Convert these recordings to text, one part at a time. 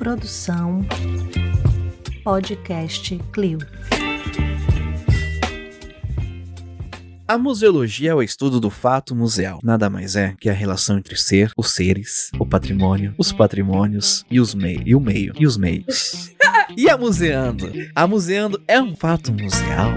Produção Podcast Clio. A museologia é o estudo do fato museal. Nada mais é que a relação entre ser, os seres, o patrimônio, os patrimônios e os e o meio e os meios. E a museando? A museando é um fato museal?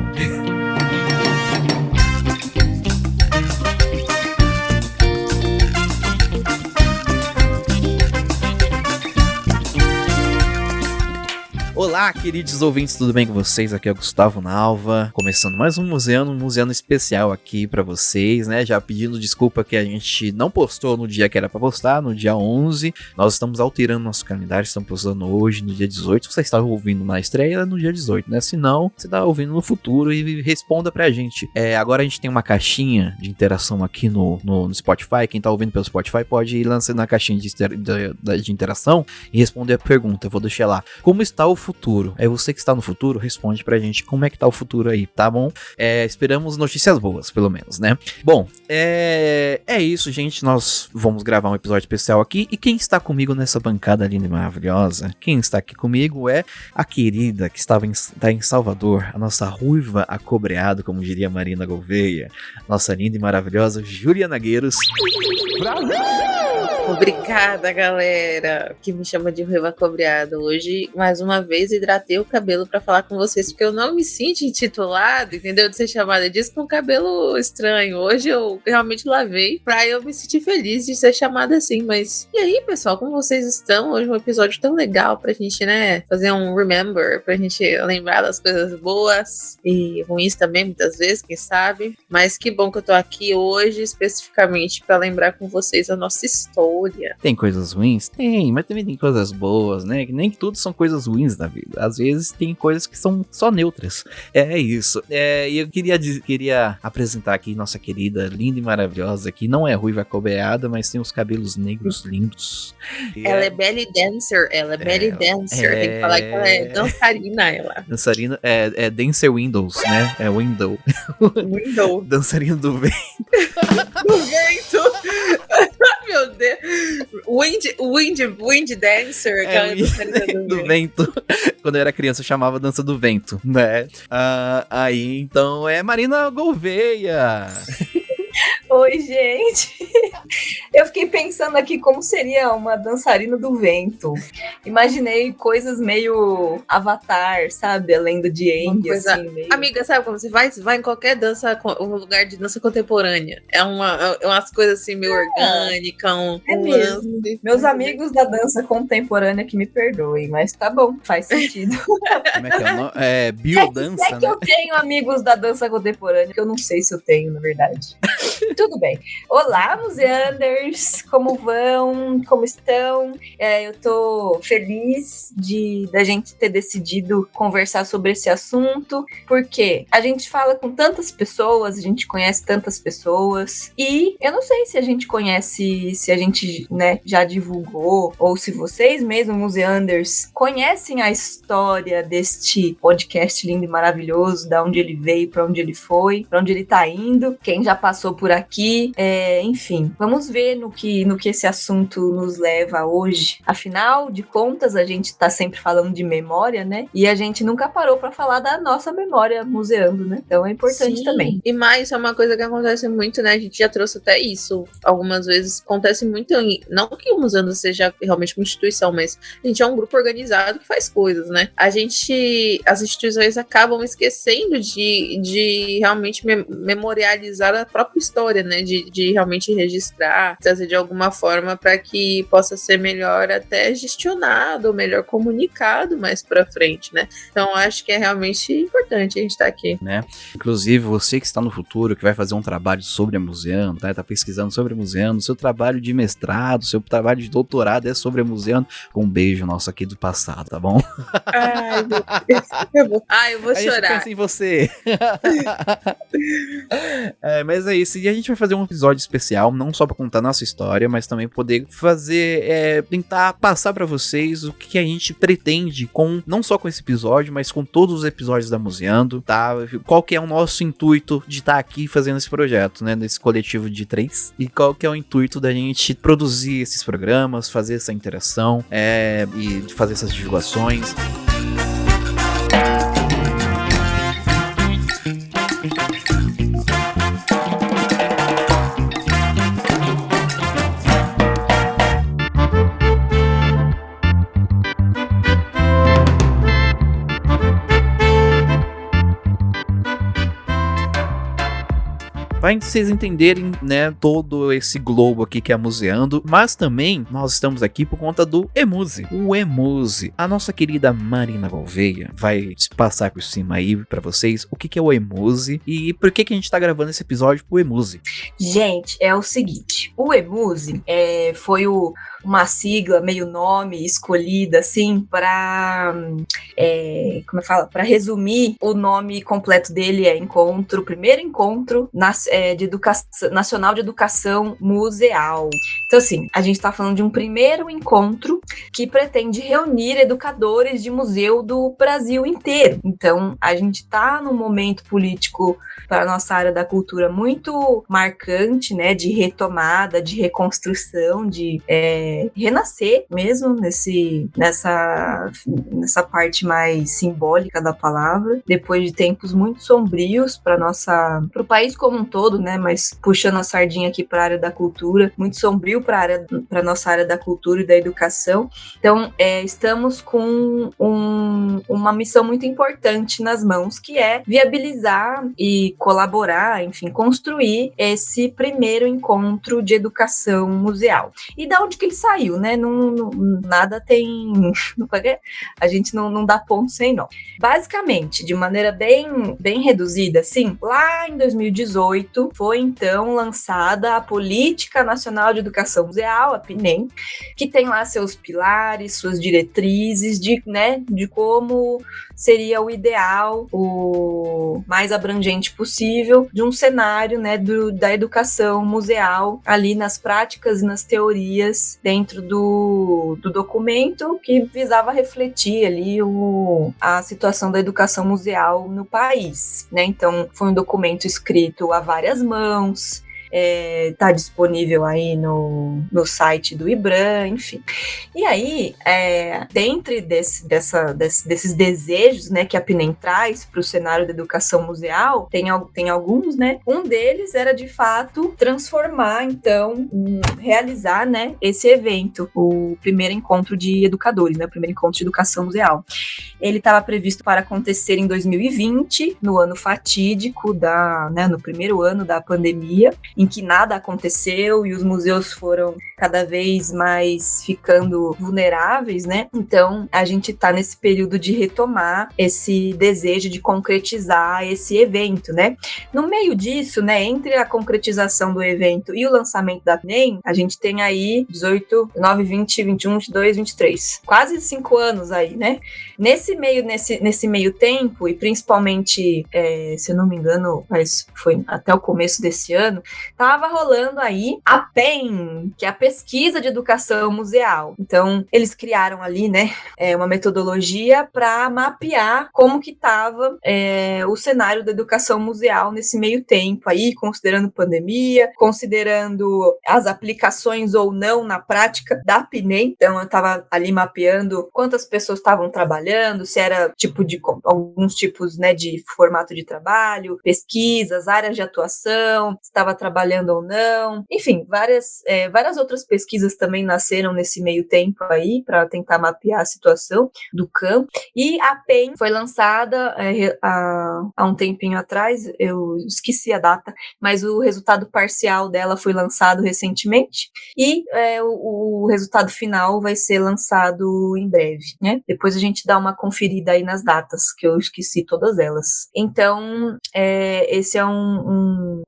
Olá, queridos ouvintes, tudo bem com vocês? Aqui é o Gustavo Nalva, começando mais um museano especial aqui pra vocês, né? Já pedindo desculpa que a gente não postou no dia que era pra postar, no dia 11. Nós estamos alterando nosso calendário, estamos postando hoje, no dia 18. Você está ouvindo na estreia no dia 18, né? Se não, você está ouvindo no futuro e responda pra gente. Agora a gente tem uma caixinha de interação aqui no Spotify. Quem tá ouvindo pelo Spotify pode ir lançando na caixinha de interação e responder a pergunta. Eu vou deixar lá. Como está o futuro? É você que está no futuro, responde pra gente como é que tá o futuro aí, tá bom? Esperamos notícias boas, pelo menos, né? Bom, é isso, gente. Nós vamos gravar um episódio especial aqui. E quem está comigo nessa bancada linda e maravilhosa? Quem está aqui comigo é a querida que está em Salvador, a nossa ruiva acobreada, como diria Marina Gouveia, nossa linda e maravilhosa Juliana Gueiros. Brasil! Obrigada, galera, que me chama de ruiva acobreada. Hoje, mais uma vez, hidratei o cabelo pra falar com vocês, porque eu não me sinto intitulada, entendeu? De ser chamada disso com cabelo estranho. Hoje eu realmente lavei pra eu me sentir feliz de ser chamada assim. Mas e aí, pessoal, como vocês estão? Hoje é um episódio tão legal pra gente, né, fazer um remember, pra gente lembrar das coisas boas e ruins também, muitas vezes, quem sabe. Mas que bom que eu tô aqui hoje, especificamente pra lembrar com vocês a nossa história. Tem coisas ruins? Tem, mas também tem coisas boas, né? Nem tudo são coisas ruins da vida. Às vezes tem coisas que são só neutras. É isso. E eu queria apresentar aqui nossa querida, linda e maravilhosa, que não é ruiva acobreada, mas tem os cabelos negros lindos. Ela é belly dancer. Tem que falar que ela é dançarina, ela. Dançarina, Dancer Windows, né? É Window. Dançarina do vento. Do vento. Meu Deus. Wind Dancer. Do vento. Quando eu era criança eu chamava dança do vento, né? Aí, então, é Marina Gouveia. Oi, gente. Eu fiquei pensando aqui como seria uma dançarina do vento. Imaginei coisas meio Avatar, sabe? A lenda de Aang, assim. Meio... Amiga, sabe como você vai? Você vai em qualquer um lugar de dança contemporânea. É umas coisas assim meio orgânicas. Mesmo. Meus amigos da dança contemporânea que me perdoem, mas tá bom, faz sentido. Como é que é o nome? Biodança, né? Que eu tenho amigos da dança contemporânea, que eu não sei se eu tenho, na verdade. Tudo bem. Olá, museanders! Como vão? Como estão? Eu tô feliz da gente ter decidido conversar sobre esse assunto, porque a gente fala com tantas pessoas, a gente conhece tantas pessoas, e eu não sei se a gente conhece, se a gente, né, já divulgou, ou se vocês mesmos, museanders, conhecem a história deste podcast lindo e maravilhoso, da onde ele veio, pra onde ele foi, pra onde ele tá indo, quem já passou por aqui, enfim, vamos ver no que esse assunto nos leva hoje. Afinal de contas, a gente tá sempre falando de memória, né? E a gente nunca parou pra falar da nossa memória museando, né? Então é importante. Sim. Também. E mais, é uma coisa que acontece muito, né? A gente já trouxe até isso algumas vezes. Acontece muito, não que o museando seja realmente uma instituição, mas a gente é um grupo organizado que faz coisas, né? As instituições acabam esquecendo de realmente memorializar a própria história, né? De realmente registrar, trazer de alguma forma para que possa ser melhor até gestionado, melhor comunicado mais pra frente, né? Então acho que é realmente importante a gente estar aqui. Né? Inclusive, você que está no futuro, que vai fazer um trabalho sobre a museando, tá pesquisando sobre a museando, seu trabalho de mestrado, seu trabalho de doutorado é sobre a museando, um beijo nosso aqui do passado, tá bom? Ai, meu Deus. Eu vou chorar. A gente pensa em você. Mas é isso, e a gente gente vai fazer um episódio especial, não só pra contar nossa história, mas também poder fazer, tentar passar pra vocês o que a gente pretende não só com esse episódio, mas com todos os episódios da Museando, tá? Qual que é o nosso intuito de estar aqui fazendo esse projeto, né? Nesse coletivo de 3. E qual que é o intuito da gente produzir esses programas, fazer essa interação, e fazer essas divulgações. Para vocês entenderem, né, todo esse globo aqui que é Museando, mas também nós estamos aqui por conta do Emuse. O Emuse, a nossa querida Marina Gouveia vai passar por cima aí para vocês o que é o Emuse e por que a gente tá gravando esse episódio pro Emuse. Gente, é o seguinte, o Emuse foi uma sigla, meio nome escolhida assim para para resumir. O nome completo dele é primeiro encontro nacional de educação museal. Então assim, a gente está falando de um primeiro encontro que pretende reunir educadores de museu do Brasil inteiro. Então a gente está num momento político para a nossa área da cultura muito marcante, né, de retomada, de reconstrução, de renascer mesmo nessa parte mais simbólica da palavra, depois de tempos muito sombrios para o país como um todo, né, mas puxando a sardinha aqui para a área da cultura, muito sombrio para a nossa área da cultura e da educação. Então, estamos com uma missão muito importante nas mãos, que é viabilizar e colaborar, enfim, construir esse primeiro encontro de educação museal. E da onde que ele saiu, né? Nada tem... A gente não dá ponto sem nó. Basicamente, de maneira bem reduzida, assim, lá em 2018, foi então lançada a Política Nacional de Educação Museal, a PNEM, que tem lá seus pilares, suas diretrizes de como seria o ideal, o mais abrangente possível, de um cenário, né, da educação museal ali nas práticas e nas teorias dentro do documento, que visava refletir ali a situação da educação museal no país, né? Então, foi um documento escrito a várias mãos, tá disponível aí no site do IBRAM, enfim. E aí, dentre desses desejos, né, que a PNEM traz para o cenário da educação museal, tem alguns, né? Um deles era, de fato, transformar, então, realizar, né, esse evento, o primeiro encontro de educadores, né, o primeiro encontro de educação museal. Ele estava previsto para acontecer em 2020, no ano fatídico no primeiro ano da pandemia, em que nada aconteceu e os museus foram cada vez mais ficando vulneráveis, né? Então, a gente está nesse período de retomar esse desejo de concretizar esse evento, né? No meio disso, né, entre a concretização do evento e o lançamento da PNEM, a gente tem aí 18, 19, 20, 21, 22, 23. Quase 5 anos aí, né? Nesse meio tempo, e principalmente, se eu não me engano, mas foi até o começo desse ano, estava rolando aí a PEM, que é a Pesquisa de Educação Museal. Então, eles criaram ali, né, uma metodologia para mapear como que estava o cenário da educação museal nesse meio tempo aí, considerando pandemia, considerando as aplicações ou não na prática da PNEM. Então, eu estava ali mapeando quantas pessoas estavam trabalhando, se era alguns tipos, né, de formato de trabalho, pesquisas, áreas de atuação, se estava trabalhando ou não. Enfim, várias outras pesquisas também nasceram nesse meio tempo aí para tentar mapear a situação do campo. E a PEN foi lançada há um tempinho atrás, eu esqueci a data, mas o resultado parcial dela foi lançado recentemente e o resultado final vai ser lançado em breve, né? Depois a gente dá uma conferida aí nas datas, que eu esqueci todas elas. Então, esse é um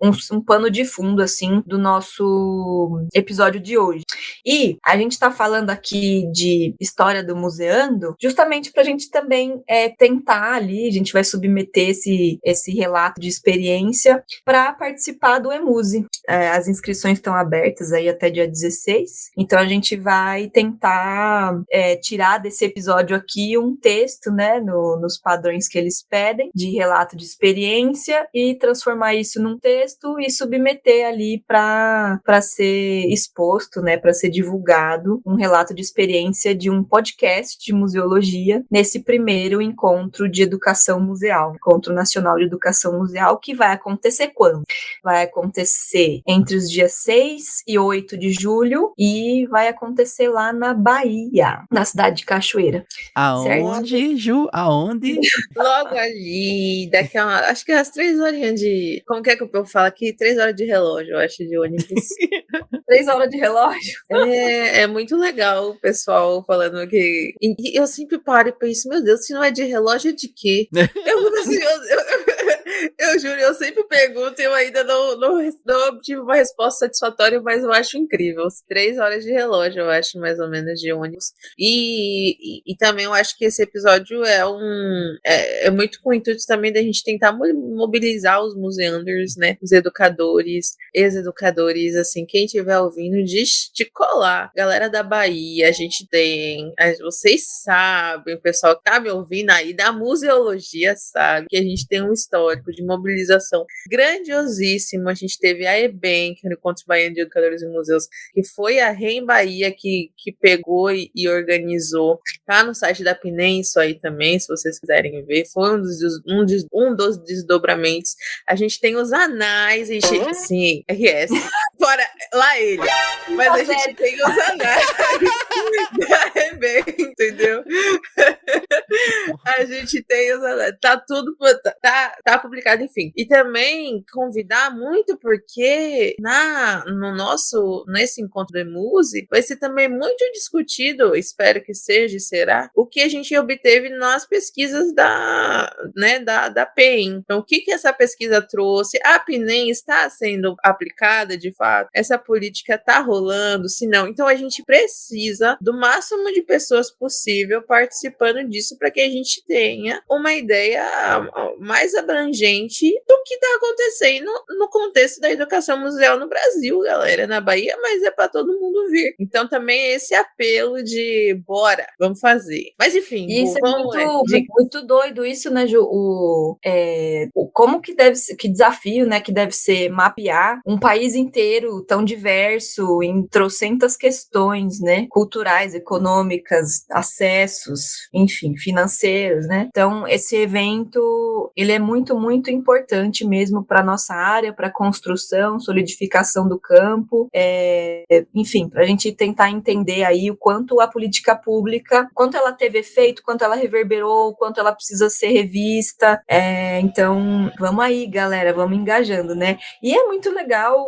pano de fundo, assim, do nosso episódio de hoje. E a gente tá falando aqui de história do Museando, justamente pra gente também tentar ali, a gente vai submeter esse relato de experiência para participar do Emuse. As inscrições estão abertas aí até dia 16, então a gente vai tentar tirar desse episódio aqui um texto, né, nos padrões que eles pedem, de relato de experiência, e transformar isso num texto e submeter ali para ser exposto, né, para ser divulgado um relato de experiência de um podcast de museologia nesse primeiro encontro de educação museal, Encontro Nacional de Educação Museal, que vai acontecer quando? Vai acontecer entre os dias 6 e 8 de julho e vai acontecer lá na Bahia, na cidade de Cachoeira. Aonde, Ju? Aonde? Logo ali, daqui a acho que umas 3 horinhas de. Como que é que o povo fala aqui? 3 horas de relógio, eu acho, de ônibus. 3 horas de relógio? É muito legal o pessoal falando que. E eu sempre paro e penso, meu Deus, se não é de relógio, é de quê? Eu juro, eu sempre pergunto e eu ainda não obtive uma resposta satisfatória, mas eu acho incrível. 3 horas de relógio, eu acho, mais ou menos, de ônibus. E também eu acho que esse episódio é muito com o intuito também da gente tentar mobilizar os museanders, né? Os educadores, ex-educadores, assim, quem estiver ouvindo, de colar. Galera da Bahia, a gente tem. Vocês sabem, o pessoal que tá me ouvindo aí da museologia sabe que a gente tem um histórico de mobilização grandiosíssimo. A gente teve a EBEM, que é o Encontro Baiano de Educadores e Museus, que foi a REM Bahia que pegou e organizou. Tá no site da PNEM isso aí também, se vocês quiserem ver. Foi um dos desdobramentos. A gente tem os anais, sim, RS. Fora lá ele. Mas a gente tem os anais da EBEM, entendeu? A gente tem os anais. Tá tudo, tá publicado, enfim. E também convidar muito, porque nesse encontro do Emuse, vai ser também muito discutido, espero que seja e será, o que a gente obteve nas pesquisas da PEN. Então, o que essa pesquisa trouxe? A PNEM está sendo aplicada de fato? Essa política está rolando? Se não, então a gente precisa do máximo de pessoas possível participando disso para que a gente tenha uma ideia mais abrangente do que está acontecendo no contexto da educação museal no Brasil, galera, na Bahia, mas é para todo mundo vir. Então também esse apelo de bora, vamos fazer. Mas enfim, isso muito doido isso, né, Ju? Como que deve ser, que desafio, né, que deve ser mapear um país inteiro tão diverso em trocentas questões, né, culturais, econômicas, acessos, enfim, financeiros, né? Então esse evento ele é muito, muito importante mesmo para nossa área, para construção, solidificação do campo, enfim, para a gente tentar entender aí o quanto a política pública, quanto ela teve efeito, quanto ela reverberou, quanto ela precisa ser revista. Então, vamos aí, galera, vamos engajando, né? E é muito legal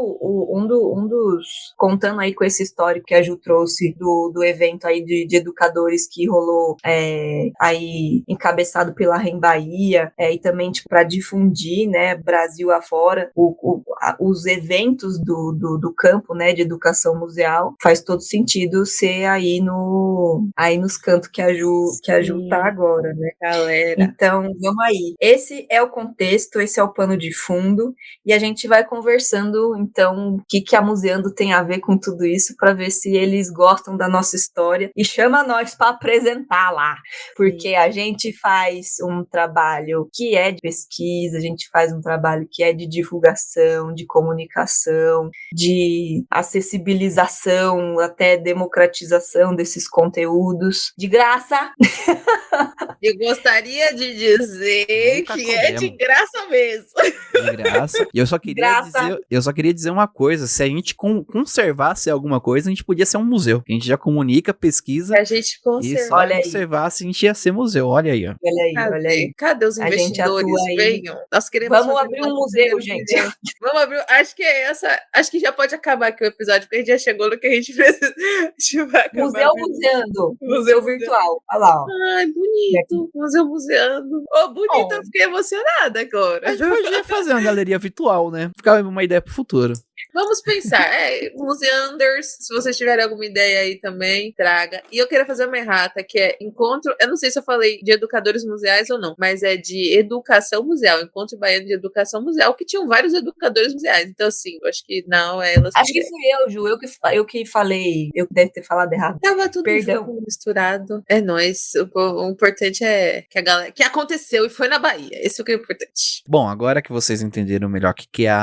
contando aí com esse histórico que a Ju trouxe do evento aí de educadores que rolou aí encabeçado pela REM Bahia, e também tipo, para difundir, né, Brasil afora, os eventos do campo, né, de educação museal, faz todo sentido ser aí nos cantos que a Ju tá agora, né, galera? Então, vamos aí. Esse é o contexto, esse é o pano de fundo, e a gente vai conversando, então, o que a Museando tem a ver com tudo isso, para ver se eles gostam da nossa história e chama nós para apresentar lá, porque a gente faz um trabalho que é de pesquisa, a gente faz um trabalho que é de divulgação, de comunicação, de acessibilização, até democratização desses conteúdos, de graça. Eu gostaria de dizer que é de graça mesmo. De graça. E eu só queria dizer uma coisa, se a gente conservasse alguma coisa, a gente podia ser um museu. A gente já comunica, pesquisa. A gente conservasse, a gente ia ser museu. Olha aí, ó. Olha aí. Cadê os investidores? Venham. Nós queremos Vamos abrir um museu, gente. Vamos abrir. Acho que é essa. Acho que já pode acabar aqui o episódio, porque a gente já chegou no que a gente precisa. Museu museando. Museu virtual. Olha lá, ó. Ai, bonito. Museu museando. Bonito, eu fiquei emocionada agora. A gente podia fazer uma galeria virtual, né? Ficar uma ideia pro futuro. Vamos pensar. Museanders, se vocês tiverem alguma ideia aí também, traga. E eu queria fazer uma errata, que é encontro. Eu não sei se eu falei de educadores museais ou não, mas é de educação museal. Encontro baiano de educação museal, que tinham vários educadores museais. Então, assim, eu acho que não é elas. Acho que fui eu, Ju. Eu que falei. Eu deve ter falado errado. Tava tudo Perdão. junto, misturado. É nóis. O importante é que a galera. Que aconteceu e foi na Bahia. Esse é o que é importante. Bom, agora que vocês entenderam melhor o que é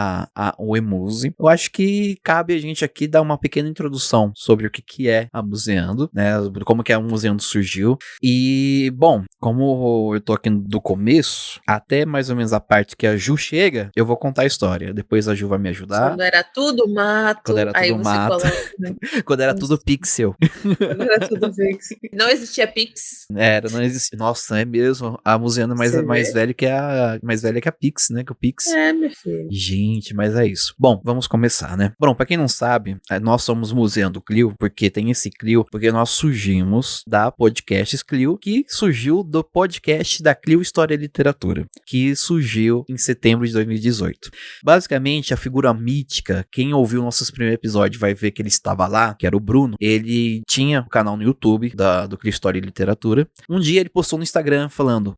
o Emuse, eu acho que cabe a gente aqui dar uma pequena introdução sobre o que é a Museando, né? Como que a Museando surgiu. E, bom, como eu tô aqui do começo, até mais ou menos a parte que a Ju chega, eu vou contar a história. Depois a Ju vai me ajudar. Quando era tudo mato. Quando era aí tudo você mato. coloca, né? Quando era tudo pixel. Quando era tudo Pix. Não existia Pix. Não existia. Nossa, é mesmo. A Museando é mais velha que a Pix, né? Que o Pix. É, meu filho. Gente, mas é isso. Bom, vamos começar, né? Bom, pra quem não sabe, nós somos Museando Clio, porque tem esse Clio, porque nós surgimos da Podcasts Clio, que surgiu do podcast da Clio História e Literatura, que surgiu em setembro de 2018. Basicamente, a figura mítica, quem ouviu nossos primeiros episódios vai ver que ele estava lá, que era o Bruno. Ele tinha um canal no YouTube do Clio História e Literatura. Um dia ele postou no Instagram falando: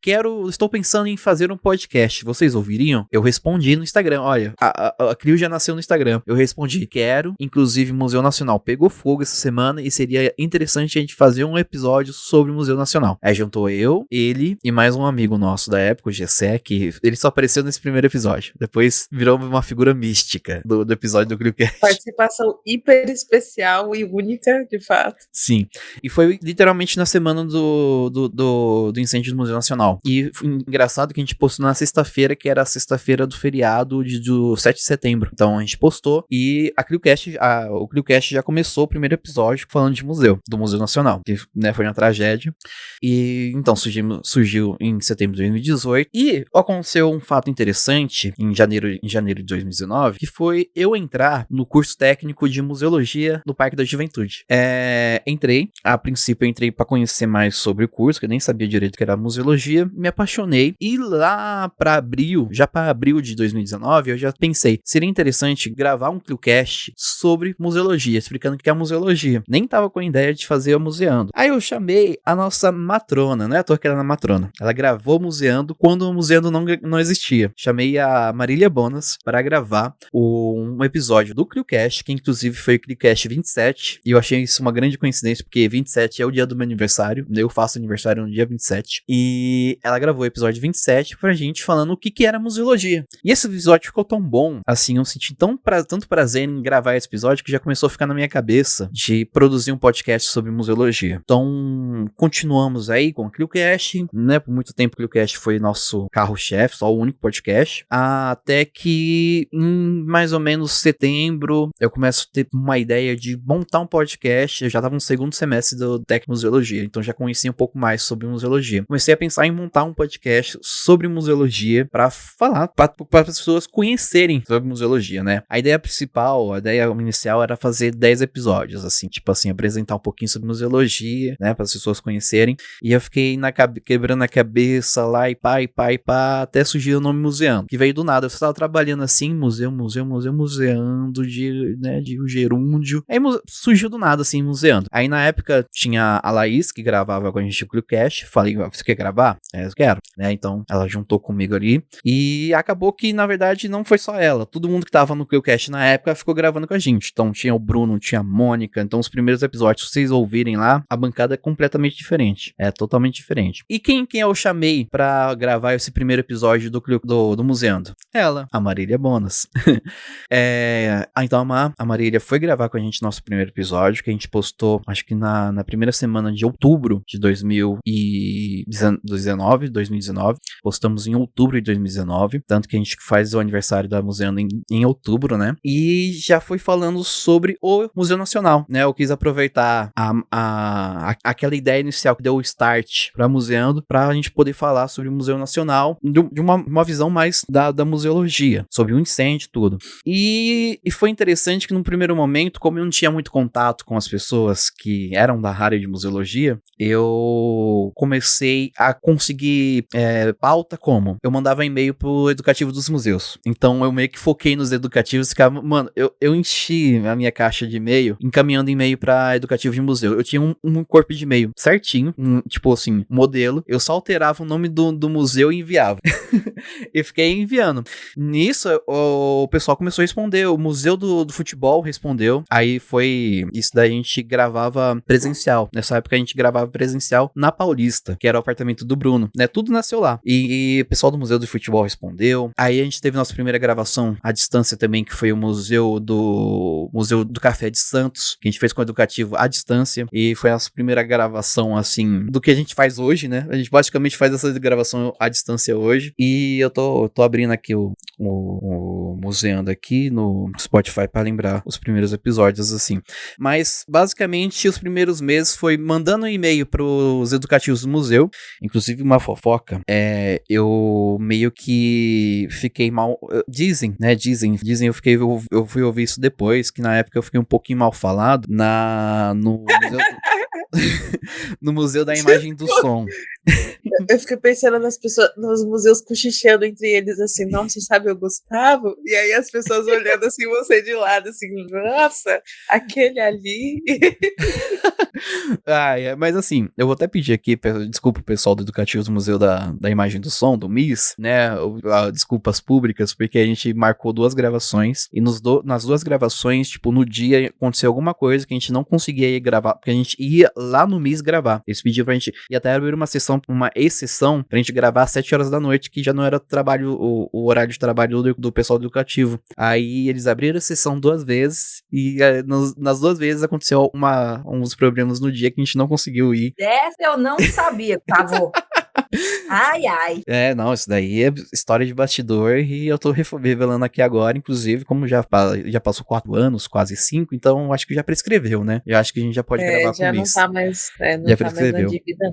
estou pensando em fazer um podcast, vocês ouviriam? Eu respondi no Instagram, olha, a Clio já nasceu no Instagram. Eu respondi, quero, inclusive o Museu Nacional pegou fogo essa semana e seria interessante a gente fazer um episódio sobre o Museu Nacional. Aí juntou eu, ele e mais um amigo nosso da época, o Gessé, que ele só apareceu nesse primeiro episódio. Depois virou uma figura mística do episódio do ClioCast. Participação hiper especial e única, de fato. Sim, e foi literalmente na semana do incêndio do Museu Nacional. E foi engraçado que a gente postou na sexta-feira, que era a sexta-feira do feriado do 7 de setembro. Então a gente postou e o ClioCast já começou o primeiro episódio falando de museu, do Museu Nacional, que, né, foi uma tragédia. E então surgiu em setembro de 2018 e aconteceu um fato interessante em janeiro de 2019, que foi eu entrar no curso técnico de museologia do Parque da Juventude. A princípio eu entrei para conhecer mais sobre o curso, que eu nem sabia direito que era museologia, me apaixonei e lá para abril de 2019, eu já pensei, seria interessante gravar um ClioCast sobre museologia, explicando o que é a museologia. Nem tava com a ideia de fazer a Museando. Aí eu chamei a nossa matrona, não é à toa que ela era matrona. Ela gravou Museando quando o Museando não existia. Chamei a Marília Bonas para gravar um episódio do ClioCast, que inclusive foi o ClioCast 27, e eu achei isso uma grande coincidência, porque 27 é o dia do meu aniversário, eu faço aniversário no dia 27, e ela gravou o episódio 27 pra gente falando o que era museologia. E esse episódio ficou tão bom, assim, eu senti tanto prazer em gravar esse episódio que já começou a ficar na minha cabeça de produzir um podcast sobre museologia. Então, continuamos aí com o ClioCast, né? Por muito tempo o ClioCast foi nosso carro-chefe, só o único podcast, até que em mais ou menos setembro eu começo a ter uma ideia de montar um podcast. Eu já estava no segundo semestre do Tecmuseologia, então já conheci um pouco mais sobre museologia. Comecei a pensar em montar um podcast sobre museologia para falar, para as pessoas conhecerem sobre museologia, né? A ideia principal, a ideia inicial era fazer 10 episódios, assim, tipo assim, apresentar um pouquinho sobre museologia, né, para as pessoas conhecerem. E eu fiquei quebrando a cabeça lá e pá, até surgir o nome Museando, que veio do nada. Eu estava trabalhando assim, museando de o gerúndio. Aí surgiu do nada, assim, Museando. Aí na época tinha a Laís, que gravava com a gente o ClioCast. Falei, você quer gravar? Eu quero, né? Então ela juntou comigo ali. E acabou que, na verdade, não foi só ela. Todo mundo que tava no ClioCast na época ficou gravando com a gente. Então tinha o Bruno, tinha a Mônica. Então os primeiros episódios, se vocês ouvirem lá, a bancada é completamente diferente. É totalmente diferente. E quem eu chamei pra gravar esse primeiro episódio do Museando? Ela, a Marília Bonas. Então a Marília foi gravar com a gente nosso primeiro episódio, que a gente postou, acho que na primeira semana de outubro de 2019. Postamos em outubro de 2019, tanto que a gente faz o aniversário da Museando em outubro, né? E já foi falando sobre o Museu Nacional, né? Eu quis aproveitar aquela ideia inicial que deu o start pra Museando, pra gente poder falar sobre o Museu Nacional de uma visão mais da museologia, sobre o incêndio e tudo. E foi interessante que no primeiro momento, como eu não tinha muito contato com as pessoas que eram da área de museologia, eu comecei a conseguir pauta como? Eu mandava e-mail pro educativo dos museus. Então eu meio que foquei nos educativos eles ficavam... Mano, eu enchi a minha caixa de e-mail encaminhando e-mail pra educativo de museu. Eu tinha um corpo de e-mail certinho, tipo assim, modelo. Eu só alterava o nome do museu e enviava. E fiquei enviando. Nisso, o pessoal começou a responder. O Museu do Futebol respondeu. Aí foi... Isso daí a gente gravava presencial. Nessa época a gente gravava presencial na Paulista, que era o apartamento do Bruno, né? Tudo nasceu lá. E o pessoal do Museu do Futebol respondeu. Aí a gente teve nossa primeira gravação à distância também, que foi o Museu do Café de Santos, que a gente fez com o educativo à distância. E foi a nossa primeira gravação, assim, do que a gente faz hoje, né? A gente basicamente faz essa gravação à distância hoje. E eu tô abrindo aqui o museando aqui no Spotify pra lembrar os primeiros episódios, assim. Mas, basicamente, os primeiros meses foi mandando um e-mail pros educativos do museu. Inclusive, uma fofoca. Eu meio que fiquei mal... Dizem, eu fui ouvir isso depois, que na época eu fiquei um pouquinho mal falado no museu... no Museu da Imagem do Som. Eu fiquei pensando nas pessoas, nos museus cochichando entre eles, assim, nossa, sabe o Gustavo? E aí as pessoas olhando assim, você de lado, assim, nossa, aquele ali. Mas assim, eu vou até pedir aqui, desculpa o pessoal do Educativo do Museu da Imagem do Som, do MIS, né, desculpas públicas, porque a gente marcou 2 gravações, e nas 2 gravações, tipo, no dia aconteceu alguma coisa que a gente não conseguia ir gravar, porque a gente ia lá no MIS gravar. Eles pediram pra gente, e até abrir uma exceção pra gente gravar às 7 horas da noite, que já não era trabalho, o horário de trabalho do pessoal do educativo. Aí eles abriram a sessão 2 vezes, e nas 2 vezes aconteceu uns problemas no dia que a gente não conseguiu ir. Essa eu não sabia, Tavo. Ai. Não, isso daí é história de bastidor e eu tô revelando aqui agora, inclusive, como já passou 4 anos, quase 5, então acho que já prescreveu, né? Eu acho que a gente já pode gravar com isso. Já não tá mais na dívida.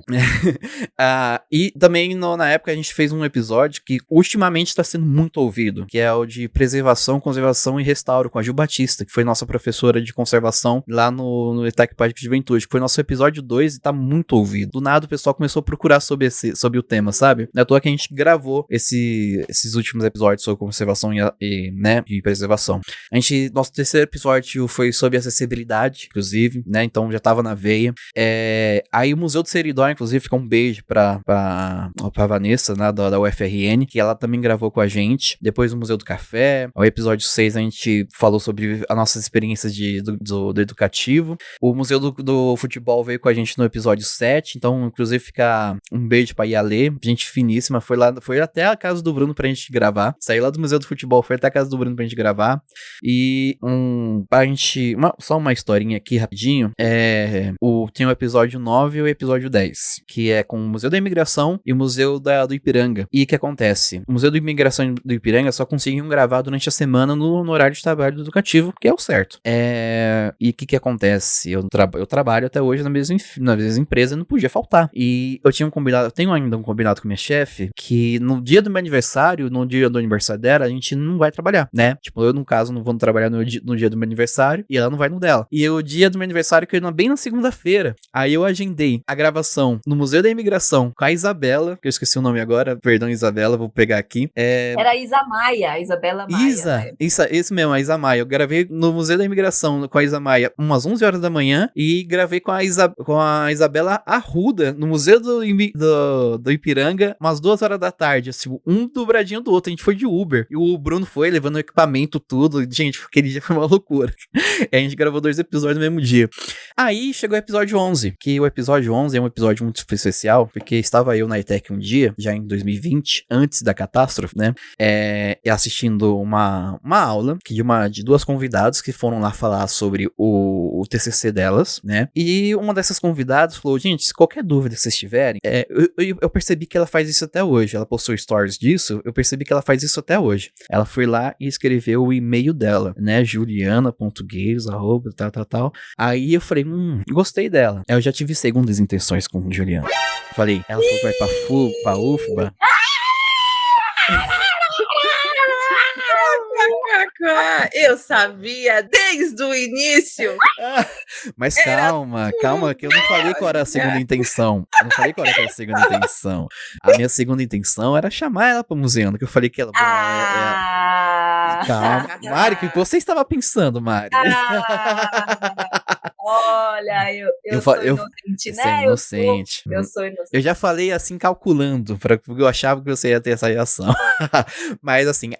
E também na época a gente fez um episódio que ultimamente está sendo muito ouvido, que é o de preservação, conservação e restauro com a Gil Batista, que foi nossa professora de conservação lá no ETEC Parque de Juventude, que foi nosso episódio 2 e tá muito ouvido. Do nada o pessoal começou a procurar sobre o tema, sabe? Não é à toa que a gente gravou esses últimos episódios sobre conservação e preservação. Nosso terceiro episódio foi sobre acessibilidade, inclusive, né? Então já tava na veia. Aí o Museu do Seridó, inclusive, fica um beijo pra Vanessa, né, da UFRN, que ela também gravou com a gente. Depois o Museu do Café. O episódio 6 a gente falou sobre as nossas experiências do educativo. O Museu do Futebol veio com a gente no episódio 7, então, inclusive, fica um beijo pra Yalê, gente finíssima, foi até a casa do Bruno pra gente gravar. Saiu lá do Museu do Futebol, foi até a casa do Bruno pra gente gravar. E só uma historinha aqui rapidinho. Tem o episódio 9 e o episódio 10, que é com o Museu da Imigração e o Museu do Ipiranga. E o que acontece? O Museu da Imigração e do Ipiranga só conseguiam gravar durante a semana no horário de trabalho do educativo, que é o certo. E o que acontece? Eu trabalho até hoje na mesma empresa e não podia faltar. E eu tenho ainda um combinado com minha chefe, que no dia do meu aniversário, no dia do aniversário dela, a gente não vai trabalhar, né? Tipo, eu, no caso, não vou trabalhar no dia do meu aniversário, e ela não vai no dela. E o dia do meu aniversário caiu bem na segunda-feira. Aí eu agendei a gravação no Museu da Imigração com a Isabela, que eu esqueci o nome agora, perdão, Isabela, vou pegar aqui. Era a Isa Maia, a Isabela Maia. Isso mesmo, a Isa Maia. Eu gravei no Museu da Imigração com a Isa Maia umas 11 horas da manhã e gravei com a Isabela Arruda no Museu do Ipiranga umas 2 horas da tarde, assim, um dobradinho do outro. A gente foi de Uber e o Bruno foi levando o equipamento, tudo. Gente, aquele dia foi uma loucura. E a gente gravou 2 episódios no mesmo dia. Aí chegou o episódio 11, que o episódio 11 é um episódio muito especial, porque estava eu na ETEC um dia, já em 2020, antes da catástrofe, né? Assistindo uma aula de 2 convidados que foram lá falar sobre o TCC delas, né? E uma dessas convidadas falou: gente, se qualquer dúvida que vocês tiverem, eu percebi que ela faz isso até hoje. Ela postou stories disso, eu percebi que ela faz isso até hoje. Ela foi lá e escreveu o e-mail dela, né? Juliana.gueiros, tal. Aí eu falei, gostei dela. Eu já tive segundas intenções com Juliana. Falei, ela falou que vai pra UFBA. Eu sabia desde o início. Mas calma, que eu não falei qual era a segunda intenção. A minha segunda intenção era chamar ela pra museando, que eu falei que ela... Calma. Mari, o que você estava pensando, Mari? Olha, eu sou inocente, Você é né? inocente. Eu sou inocente. Eu já falei assim, calculando, porque eu achava que você ia ter essa reação. Mas assim,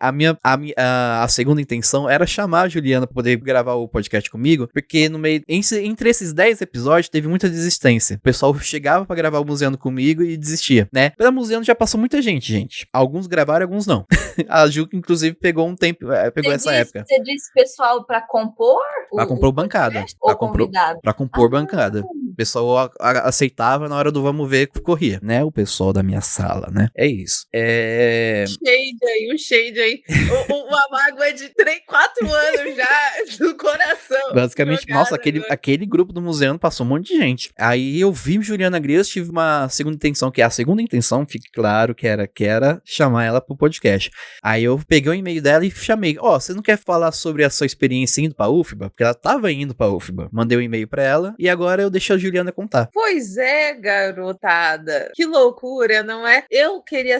a segunda intenção era chamar a Juliana pra poder gravar o podcast comigo, porque no meio, entre esses 10 episódios, teve muita desistência. O pessoal chegava pra gravar o Museano comigo e desistia, né? Pela Museano já passou muita gente. Alguns gravaram, alguns não. A Ju, inclusive, pegou um tempo, pegou essa época. Você disse pessoal pra compor? Ela comprou bancada. Ou convidado? Pra compor bancada. O pessoal aceitava, na hora do vamos ver, corria, né? O pessoal da minha sala, né? É isso. O shade aí. Uma mágoa de 4 anos já do coração. Basicamente, nossa, aquele grupo do museu passou um monte de gente. Aí eu vi Juliana Grias, tive uma segunda intenção, que é a segunda intenção, fique claro que era chamar ela pro podcast. Aí eu peguei o e-mail dela e chamei. Você não quer falar sobre a sua experiência indo pra UFBA? Porque ela tava indo pra UFBA. Mandei um e-mail pra ela e agora eu deixo a Juliana contar. Pois é, garotada. Que loucura, não é? Eu queria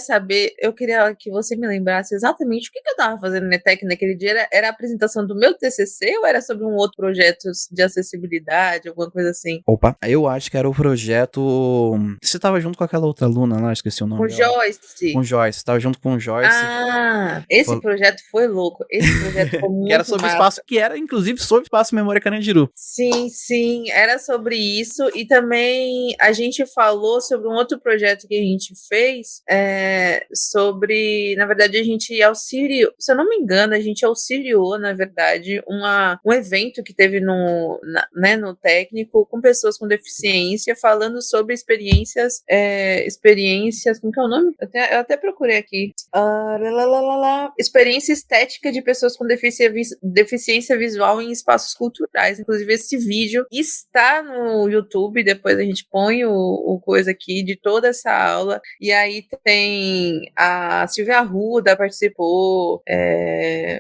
que você me lembrasse exatamente o que eu tava fazendo na ETEC naquele dia. Era a apresentação do meu TCC ou era sobre um outro projeto de acessibilidade, alguma coisa assim? Opa, eu acho que era o projeto... Você tava junto com aquela outra aluna lá, esqueci o nome com dela. Joyce. Com Joyce, tava junto com Joyce. Esse projeto foi louco. Esse projeto foi muito que era sobre espaço, que era inclusive sobre espaço Memória Carandiru. Sim, era sobre isso. E também a gente falou sobre um outro projeto que a gente fez, sobre, na verdade, a gente auxiliou, se eu não me engano, a gente auxiliou, na verdade, um evento que teve no técnico com pessoas com deficiência, falando sobre experiências, como que é o nome? Eu até procurei aqui. Experiência estética de pessoas com deficiência visual em espaços culturais. Inclusive, esse vídeo está no YouTube, depois a gente põe o coisa aqui de toda essa aula. E aí tem a Silvia Arruda participou,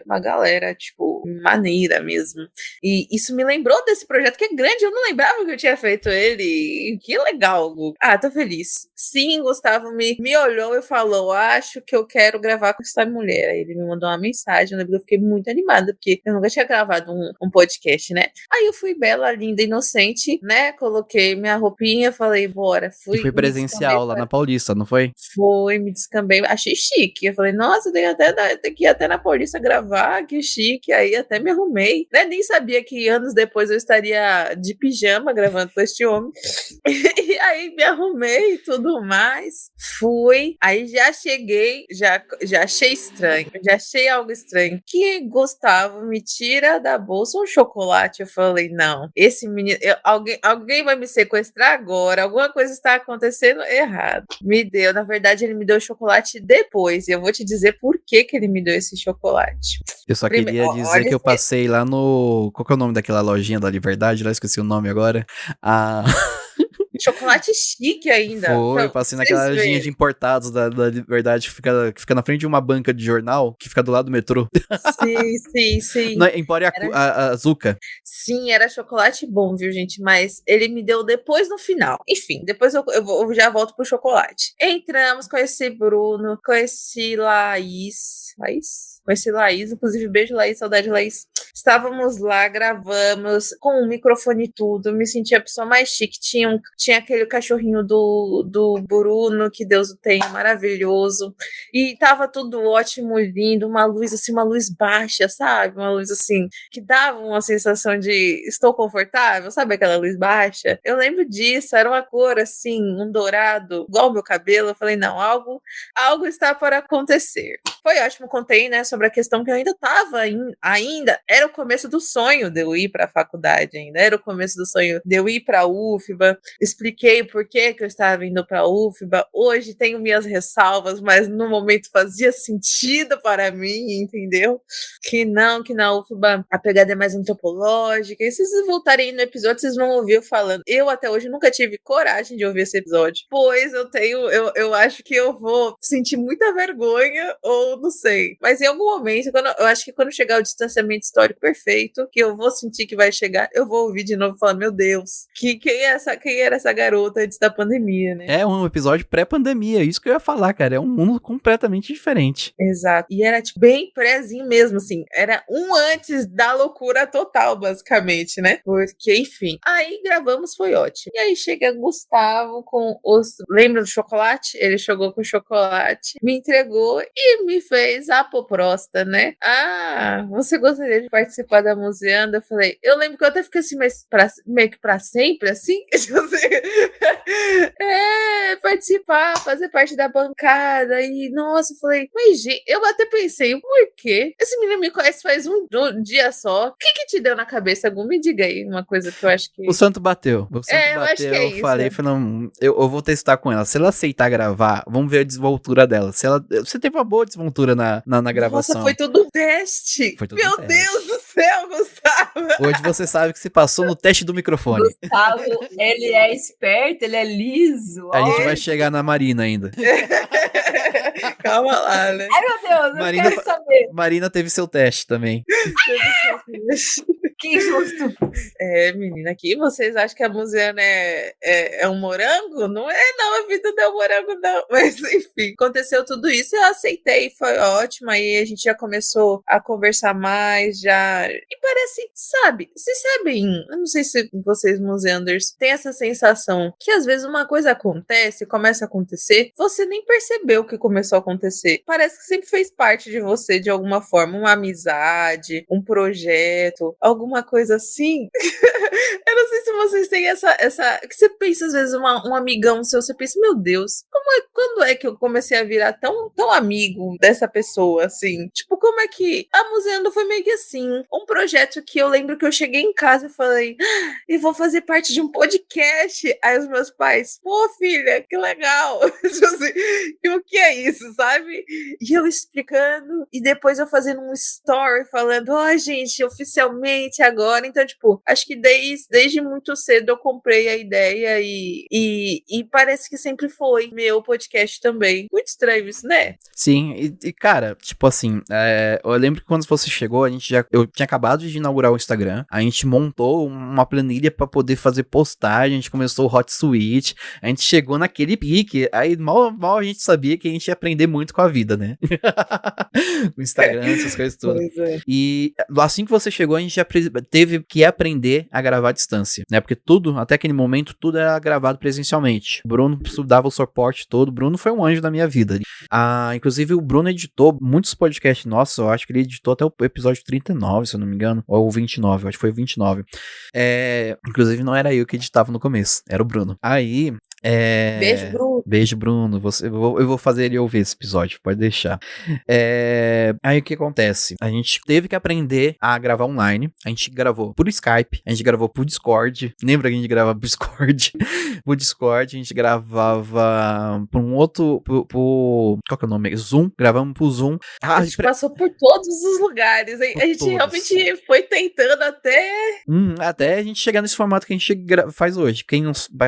uma galera, tipo, maneira mesmo. E isso me lembrou desse projeto que é grande, eu não lembrava que eu tinha feito ele. Que legal, Gu. Tô feliz. Sim, Gustavo me olhou e falou: acho que eu quero gravar com essa mulher. Aí ele me mandou uma mensagem, eu lembro que eu fiquei muito animada, porque eu nunca tinha gravado um podcast, né? Aí eu fui bela, linda, inocente, né? Coloquei minha roupinha, falei, bora. E foi presencial lá na Paulista, não foi? Foi, me descambei, achei chique. Eu falei, nossa, tem que ir até na Paulista gravar, que chique. Aí até me arrumei, né? Nem sabia que anos depois eu estaria de pijama gravando com este homem. E aí me arrumei e tudo mais. Fui, aí já cheguei, já achei estranho, já achei algo estranho. Que Gustavo me tira da bolsa um chocolate. Eu falei, não, esse menino, alguém vai me sequestrar agora, alguma coisa está acontecendo errado. Me deu, na verdade, ele me deu chocolate depois, e eu vou te dizer por que ele me deu esse chocolate. Eu só queria dizer que eu passei lá no... Qual que é o nome daquela lojinha da Liberdade? Lá esqueci o nome agora. Chocolate chique ainda. Foi, eu passei naquela lojinha de importados da Liberdade que fica na frente de uma banca de jornal que fica do lado do metrô. Sim. Não, Empório Azuca. Sim, era chocolate bom, viu, gente? Mas ele me deu depois no final. Enfim, depois eu já volto pro chocolate. Entramos, conheci Bruno, conheci Laís. Conheci Laís, inclusive beijo Laís, saudade Laís. Estávamos lá, gravamos com um microfone e tudo, me senti a pessoa mais chique. Tinha aquele cachorrinho do Bruno, que Deus o tenha, maravilhoso. E tava tudo ótimo, lindo, uma luz assim, uma luz baixa, sabe? Uma luz assim, que dava uma sensação de estou confortável, sabe aquela luz baixa? Eu lembro disso, era uma cor assim, um dourado, igual o meu cabelo. Eu falei, não, algo está para acontecer. Foi ótimo, contei, né, sobre a questão que eu ainda estava, era o começo do sonho de eu ir para a faculdade ainda, era o começo do sonho de eu ir para a UFBA, expliquei por que eu estava indo para a UFBA, hoje tenho minhas ressalvas, mas no momento fazia sentido para mim, entendeu? Que na UFBA a pegada é mais antropológica, e se vocês voltarem no episódio, vocês vão ouvir eu falando. Eu até hoje nunca tive coragem de ouvir esse episódio, pois eu acho que eu vou sentir muita vergonha, ou não sei, mas em algum momento, eu acho que quando chegar o distanciamento histórico perfeito, que eu vou sentir que vai chegar, eu vou ouvir de novo e falar, meu Deus, quem era essa garota antes da pandemia, né? É um episódio pré-pandemia, isso que eu ia falar, cara. É um mundo completamente diferente. Exato. E era, tipo, bem prézinho mesmo, assim. Era um antes da loucura total, basicamente, né? Porque, enfim. Aí gravamos, foi ótimo. E aí chega Gustavo com os... Lembra do chocolate? Ele chegou com chocolate, me entregou e me fez a proposta, né? Ah, você gostaria de participar da Museanda? Eu falei, eu lembro que eu até fiquei assim, mas meio que pra sempre, assim? Participar, fazer parte da bancada. E, nossa, eu falei, mas gente, eu até pensei, por quê? Esse menino me conhece faz um dia só. O que te deu na cabeça, Gu? Me diga aí uma coisa que eu acho que... O santo bateu. O santo eu acho que é eu isso. falei, não, eu vou testar com ela. Se ela aceitar gravar, vamos ver a desvoltura dela. Você teve uma boa desvoltura na gravação. Nossa, foi tudo um teste. Foi tudo Meu um teste. Deus do céu, Gustavo. Hoje você sabe que se passou no teste do microfone. Gustavo, ele é esperto, ele é liso. A gente vai chegar na Marina ainda. Calma lá, né? Ai, meu Deus, Marina, eu quero saber. Marina teve seu teste também. Que justo. Menina, aqui vocês acham que a Museana é um morango? Não é, não, a vida não é um morango, não. Mas, enfim, aconteceu tudo isso e eu aceitei, foi ótimo. Aí a gente já começou a conversar mais, já... E parece, sabe, vocês sabem, eu não sei se vocês, museanders, têm essa sensação que às vezes uma coisa acontece, começa a acontecer, você nem percebeu que começou a acontecer. Parece que sempre fez parte de você de alguma forma, uma amizade, um projeto, alguma coisa assim. Eu não sei se vocês têm essa que você pensa às vezes um amigão seu, você pensa, meu Deus, quando é que eu comecei a virar tão amigo dessa pessoa, assim? Tipo, como é que a Museando foi meio que assim, um projeto que eu lembro que eu cheguei em casa e falei, e vou fazer parte de um podcast. Aí os meus pais, pô, filha, que legal. E o que é isso, sabe? E eu explicando, e depois eu fazendo um story falando, gente, oficialmente agora. Então, tipo, acho que desde muito cedo eu comprei a ideia e parece que sempre foi meu podcast também. Muito estranho isso, né? Sim, e cara, tipo assim, eu lembro que quando você chegou, eu tinha acabado de inaugurar o Instagram, a gente montou uma planilha pra poder fazer postagem, a gente começou o Hot Suite, a gente chegou naquele pique, aí mal a gente sabia que a gente ia aprender muito com a vida, né? O Instagram, essas coisas todas. E assim que você chegou, a gente já teve que aprender a gravar à distância, né? Porque até aquele momento, tudo era gravado presencialmente. O Bruno dava o suporte todo, o Bruno foi um anjo da minha vida. Inclusive, o Bruno editou muitos podcasts nossos, eu acho que ele editou até o episódio 39, se eu não me engano, ou o 29, eu acho que foi o 29. Inclusive, não era eu que editava no começo, era o Bruno. Aí... Beijo, Bruno. Beijo, Bruno. Eu vou fazer ele ouvir esse episódio, pode deixar. Aí o que acontece? A gente teve que aprender a gravar online. A gente gravou por Skype, a gente gravou por Discord. Lembra que a gente gravava por Discord? Por Discord, a gente gravava por um outro. Qual que é o nome? Zoom. Gravamos por Zoom. A gente passou por todos os lugares. A gente realmente foi tentando até a gente chegar nesse formato que a gente faz hoje.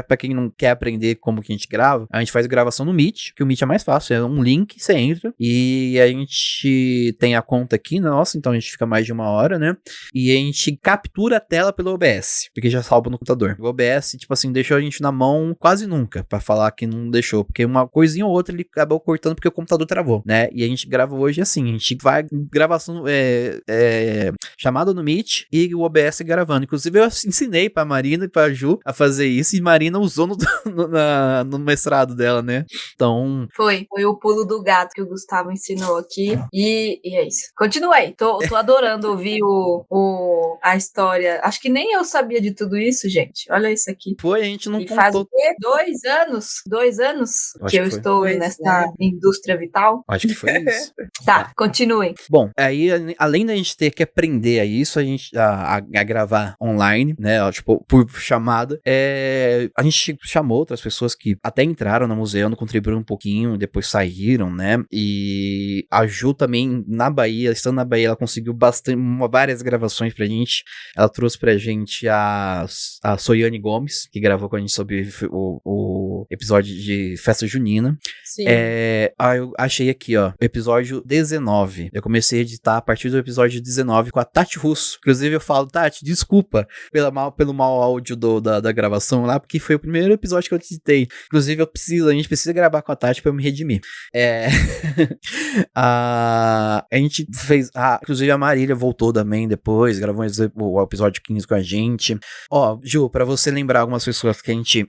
Pra quem não quer aprender como que a gente grava, a gente faz gravação no Meet, que o Meet é mais fácil, é um link, você entra, e a gente tem a conta aqui, nossa, então a gente fica mais de 1 hora, né? E a gente captura a tela pelo OBS, porque já salva no computador. O OBS, tipo assim, deixou a gente na mão quase nunca, pra falar que não deixou, porque uma coisinha ou outra ele acabou cortando porque o computador travou, né? E a gente grava hoje assim, a gente vai gravação, chamada no Meet e o OBS gravando. Inclusive eu ensinei pra Marina e pra Ju a fazer isso, e Marina usou no mestrado dela, né? Então... Foi o pulo do gato que o Gustavo ensinou aqui. E é isso. Continua aí. Tô adorando ouvir a história. Acho que nem eu sabia de tudo isso, gente. Olha isso aqui. A gente não contou. Faz o quê? 2 anos? 2 anos que eu estou nessa indústria vital? Acho que foi isso. Tá, continuem. Bom, aí, além da gente ter que aprender a gravar online, né? Tipo, por chamada, a gente chamou outras pessoas que até entraram na Museando, contribuíram um pouquinho, depois saíram, né? E a Ju também, estando na Bahia, ela conseguiu várias gravações pra gente. Ela trouxe pra gente a Soiane Gomes, que gravou com a gente sobre o episódio de festa junina. Sim. Eu achei aqui, ó, episódio 19. Eu comecei a editar a partir do episódio 19 com a Tati Russo. Inclusive eu falo, Tati, desculpa pelo mau áudio da gravação lá, porque foi o primeiro episódio que eu editei. Inclusive a gente precisa gravar com a Tati pra eu me redimir. A gente fez, inclusive a Marília voltou também depois, gravou o episódio 15 com a gente. Ó, Ju, pra você lembrar algumas pessoas que a gente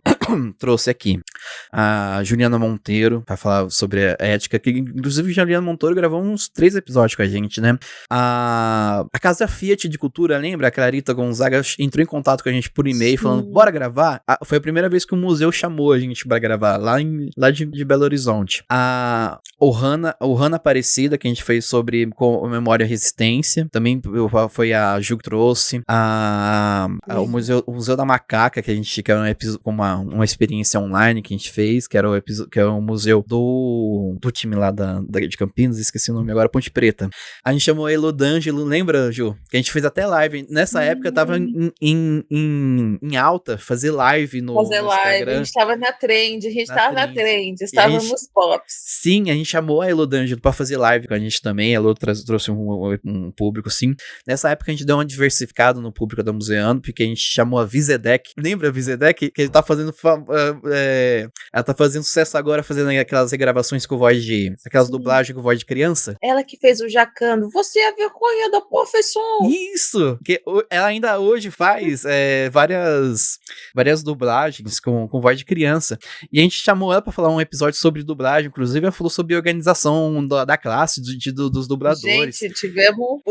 trouxe aqui. A Juliana Monteiro, pra falar sobre a ética, que inclusive a Juliana Monteiro gravou uns 3 episódios com a gente, né? A Casa Fiat de Cultura, lembra? A Clarita Gonzaga entrou em contato com a gente por e-mail, falando, bora gravar? Foi a primeira vez que o museu chamou a gente pra gravar, lá de Belo Horizonte. A Ohana Aparecida, que a gente fez sobre memória e resistência, também foi a Ju que trouxe. O Museu da Macaca, que era uma experiência online que a gente fez, que era o museu do time lá de Campinas, esqueci o nome agora, Ponte Preta. A gente chamou a Elodângelo, lembra, Ju? Que a gente fez até live. Nessa época tava em alta fazer live no Instagram. A gente tava na trend, estávamos pops. Sim, a gente chamou a Elodângelo pra fazer live com a gente também, a Elo trouxe um público, sim. Nessa época a gente deu uma diversificada no público da Museando, porque a gente chamou a Vizedec. Lembra a Vizedec? Que ele tá fazendo ela tá fazendo sucesso agora, fazendo aquelas regravações com voz aquelas dublagens com voz de criança. Ela que fez o Jacando. Você é a vergonha da professor. Isso! Que ela ainda hoje faz várias dublagens com voz de criança. E a gente chamou ela pra falar um episódio sobre dublagem. Inclusive, ela falou sobre a organização da classe dos dubladores. Gente, tivemos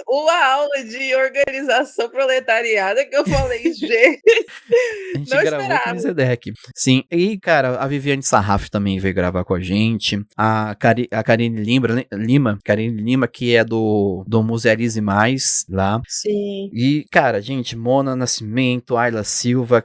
uma aula de organização proletariada que eu falei, gente. A gente gravou com o Zedek. Sim. E, cara, a Viviane Sarraf também veio gravar com a gente. A Karine Lima, que é do Musealize Mais, lá. Sim. E, cara, gente, Mona Nascimento, Ayla Silva,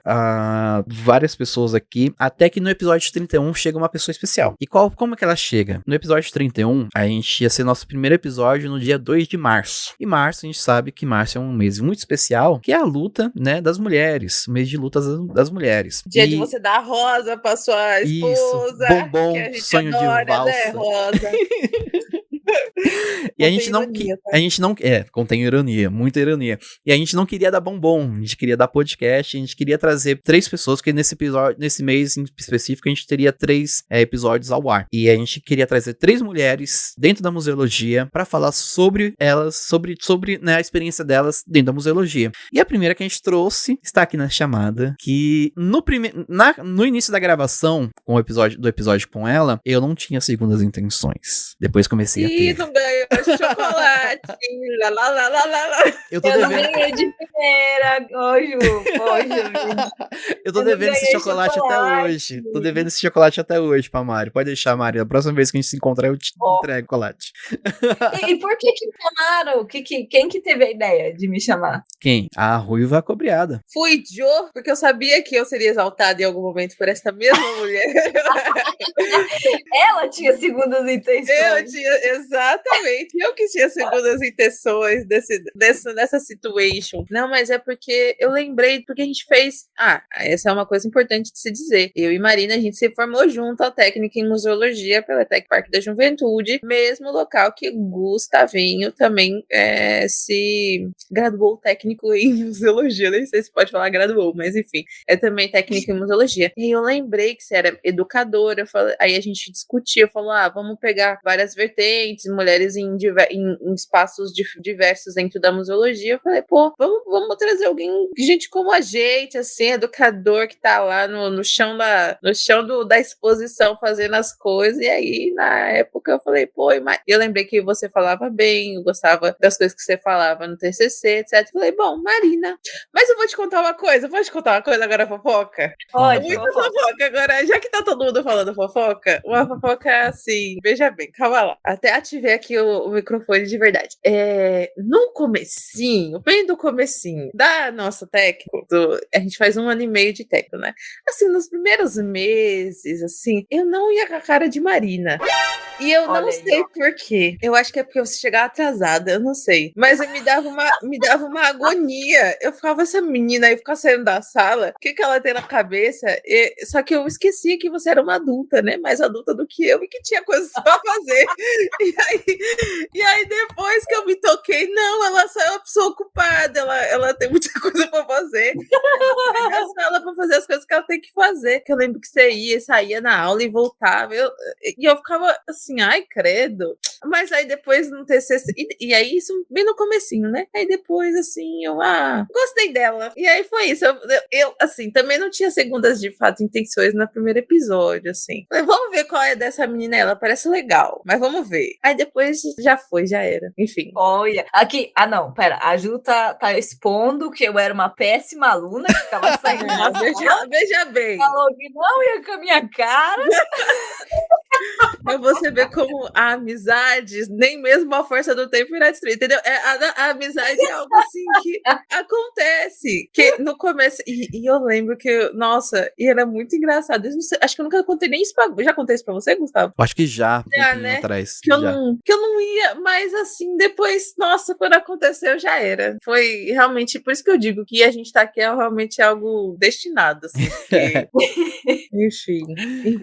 várias pessoas aqui. Até que no episódio 31 chega uma pessoa especial. E como é que ela chega? No episódio 31, a gente ia ser nosso primeiro episódio no dia 2 de março. E março, a gente sabe que março é um mês muito especial, que é a luta, né, das mulheres. O mês de luta das mulheres. Dia de você dar rosa pra sua esposa. Isso, bombom, que a gente sonho adora, de valsa. né, rosa. E a gente não contém ironia, muita ironia. E a gente não queria dar bombom, a gente queria dar podcast, a gente queria trazer 3 pessoas, porque nesse mês em específico a gente teria 3 episódios ao ar. E a gente queria trazer 3 mulheres dentro da museologia pra falar sobre elas, sobre né, a experiência delas dentro da museologia. E a primeira que a gente trouxe está aqui na chamada, que no início da gravação do episódio com ela, eu não tinha segundas intenções. Depois comecei a ter. Ih, não ganhou chocolate. Eu não ganhei de primeira. Eu tô devendo esse chocolate até hoje. Tô devendo esse chocolate até hoje pra Mari. Pode deixar, Mari. A próxima vez que a gente se encontrar, eu te entrego o chocolate. E por que chamaram? Quem que teve a ideia de me chamar? Quem? A Ruiva Cobreada. Fui Jo, porque eu sabia que eu seria exaltada em algum momento por essa mesma mulher. Ela tinha segundas intenções. Eu tinha, exatamente. Eu que tinha segundas intenções nessa situation. Não, mas é porque eu lembrei, porque a gente fez. Essa é uma coisa importante de se dizer. Eu e Marina, a gente se formou junto ao técnico em museologia pela Tec Parque da Juventude, mesmo local que Gustavinho também se graduou técnico em museologia. Nem sei se pode falar graduou, mas enfim, é também técnico em museologia. E aí eu lembrei que você era educadora, aí a gente discutia, falou, vamos pegar várias vertentes, mulheres em espaços diversos dentro da museologia. Eu falei, vamos trazer gente como a gente, assim, educador que tá lá no chão da exposição fazendo as coisas. E aí, na época, eu falei, eu lembrei que você falava bem, eu gostava das coisas que você falava no TCC, etc. Eu falei, Marina, mas eu vou te contar uma coisa, agora, fofoca? Pode. Muita fofoca agora, já que tá todo mundo falando fofoca, uma fofoca assim, veja bem, calma lá. Até ativei aqui o microfone de verdade. No comecinho, bem do comecinho da nossa técnico, a gente faz 1 ano e meio de técnico, né? Assim, nos primeiros meses, assim, eu não ia com a cara de Marina. E eu não Olha aí, sei ó. por quê. Eu acho que é porque você chegava atrasada, eu não sei. Mas me dava uma agonia. Eu ficava, essa menina aí ficar saindo da sala, o que que ela tem na cabeça? Só que eu esqueci que você era uma adulta, né? Mais adulta do que eu e que tinha coisas pra fazer. E aí depois que eu me toquei, não, ela só é uma pessoa ocupada, ela tem muita coisa pra fazer. Pega a sala pra fazer as coisas que ela tem que fazer. Que eu lembro que você ia, saía na aula e voltava. E eu ficava assim, ai, credo. Mas aí depois no TCC. E aí isso bem no comecinho, né? Aí depois, assim, gostei dela. E aí foi isso. Assim, também não tinha segundas de fato intenções no primeiro episódio, assim. Falei, vamos ver qual é dessa menina. Ela parece legal, mas vamos ver. Aí depois já foi, já era. Enfim. Olha, aqui, não, pera, a Ju tá expondo que eu era uma péssima aluna, que ficava saindo da sala, Veja bem. falou que não ia com a minha cara. Pra você ver como a amizade, nem mesmo a força do tempo irá destruir, entendeu? A amizade é algo assim que acontece. Que no começo. E eu lembro que, nossa, e era muito engraçado. Acho que eu nunca contei nem isso pra. Já contei isso pra você, Gustavo? Eu acho que já, um Já, tempinho né? atrás. Que eu já. não ia, mas assim, depois, nossa, quando aconteceu, já era. Foi realmente, por isso que eu digo que a gente tá aqui é realmente algo destinado, assim, porque. Enfim.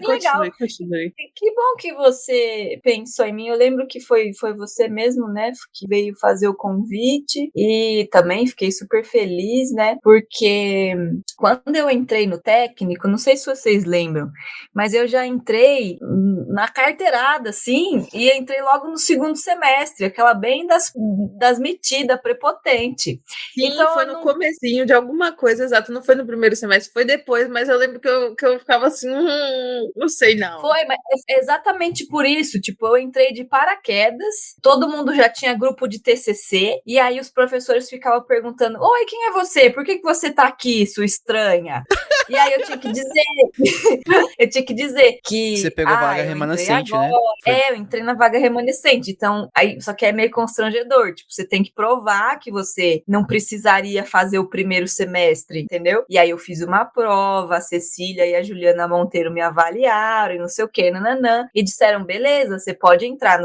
Legal. Continue. Que bom que você pensou em mim. Eu lembro que foi você mesmo, né, que veio fazer o convite e também fiquei super feliz, né, porque quando eu entrei no técnico, não sei se vocês lembram, mas eu já entrei na carteirada, assim, e entrei logo no segundo semestre, aquela bem das metidas, prepotente. Sim, então, foi no comecinho de alguma coisa, exato. Não foi no primeiro semestre, foi depois, mas eu lembro que eu ficava assim, não sei não. Foi, mas é exatamente por isso, tipo, eu entrei de paraquedas, todo mundo já tinha grupo de TCC, e aí os professores ficavam perguntando, oi, quem é você? Por que você tá aqui, sua estranha? E aí eu tinha que dizer que... Você pegou vaga eu entrei remanescente, agora. né? Eu entrei na vaga remanescente, então, aí, só que é meio constrangedor, tipo, você tem que provar que você não precisaria fazer o primeiro semestre, entendeu? E aí eu fiz uma prova, a Cecília e a Juliana Monteiro me avaliaram, e não sei o que, nananã, e disseram, beleza, você pode entrar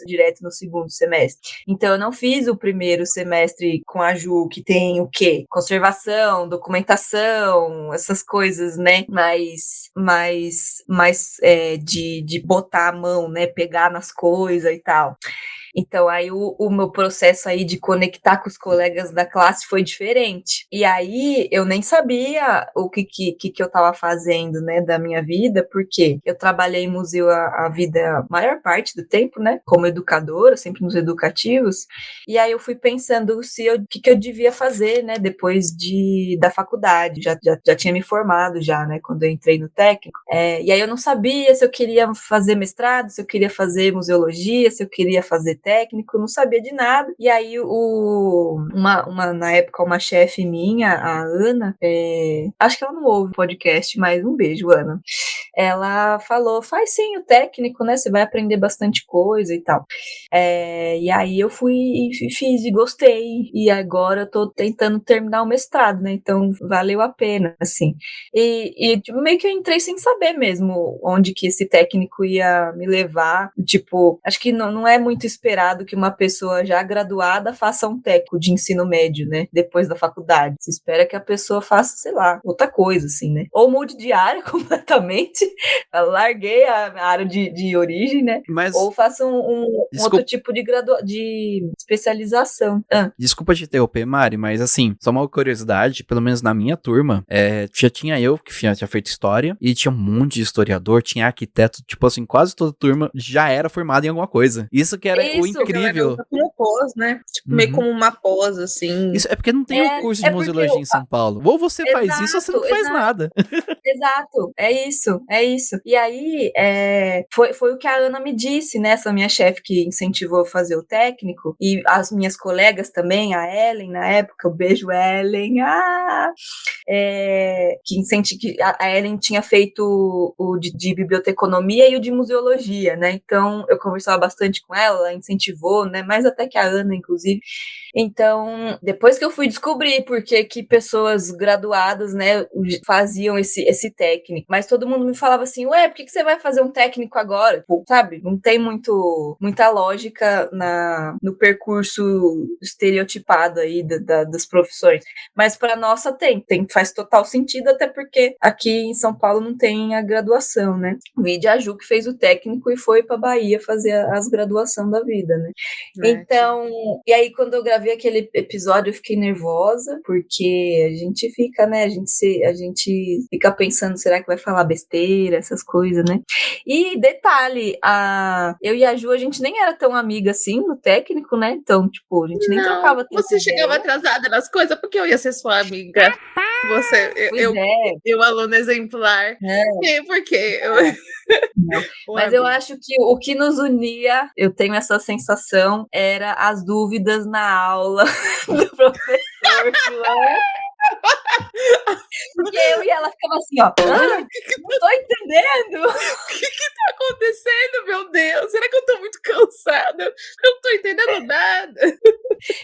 direto no segundo semestre. Então eu não fiz o primeiro semestre com a Ju, que tem o quê? Conservação, documentação, essas coisas, né? Mais de botar a mão, né? Pegar nas coisas e tal. Então, aí o meu processo aí de conectar com os colegas da classe foi diferente. E aí, eu nem sabia o que eu estava fazendo, né, da minha vida, porque eu trabalhei em museu a maior parte do tempo, né, como educadora, sempre nos educativos. E aí, eu fui pensando o que eu devia fazer, né, depois da faculdade. Já tinha me formado já, né, quando eu entrei no técnico. E aí, eu não sabia se eu queria fazer mestrado, se eu queria fazer museologia, se eu queria fazer técnico, não sabia de nada. E aí, na época, uma chefe minha, a Ana, acho que ela não ouve o podcast, mas um beijo, Ana. Ela falou, faz sim o técnico, né? Você vai aprender bastante coisa e tal. E aí eu fui e fiz e gostei. E agora eu tô tentando terminar o mestrado, né? Então valeu a pena, assim. E tipo, meio que eu entrei sem saber mesmo onde que esse técnico ia me levar. Tipo, acho que não é muito esperado que uma pessoa já graduada faça um técnico de ensino médio, né? Depois da faculdade. Se espera que a pessoa faça, sei lá, outra coisa, assim, né? Ou mude de área completamente. Eu larguei a área de origem, né? Mas, ou faça um outro tipo de especialização. Desculpa te interromper, Mari, mas assim, só uma curiosidade, pelo menos na minha turma, já tinha eu que tinha feito história, e tinha um monte de historiador, tinha arquiteto, tipo assim, quase toda turma já era formada em alguma coisa. Isso que era o incrível. Como pós, né? Tipo, meio como uma pós, assim. Isso é porque não tem o curso de museologia em São Paulo. Ou você faz isso ou você não faz nada. Exato, é isso. E aí, foi o que a Ana me disse, né? Essa minha chefe que incentivou a fazer o técnico, e as minhas colegas também, a Ellen, na época, beijo, Ellen, que a Ellen tinha feito o de biblioteconomia e o de museologia, né? Então, eu conversava bastante com ela incentivou, né? Mais até que a Ana, inclusive. Então, depois que eu fui descobrir por que pessoas graduadas, né, faziam esse técnico, mas todo mundo me falava assim, ué, por que você vai fazer um técnico agora? Tipo, sabe, não tem muita lógica no percurso estereotipado aí das profissões, mas para nossa faz total sentido, até porque aqui em São Paulo não tem a graduação, né? Vi a Ju que fez o técnico e foi para Bahia fazer as graduação da vida, né? Então, e aí quando eu gravei aquele episódio eu fiquei nervosa, porque a gente fica, né, a gente fica pensando, será que vai falar besteira, essas coisas, né? E detalhe, eu e a Ju, a gente nem era tão amiga assim no técnico, né? Então, tipo, a gente nem trocava tanto Você chegava ideia. atrasada nas coisas porque eu ia ser sua amiga. Você, eu aluna exemplar. Porque eu... Mas eu acho que o que nos unia, eu tenho essa sensação, era as dúvidas na aula do professor João. Porque eu e ela ficava assim, ó, não tô entendendo. O que tá acontecendo, meu Deus? Será que eu tô muito cansada? Eu não tô entendendo nada.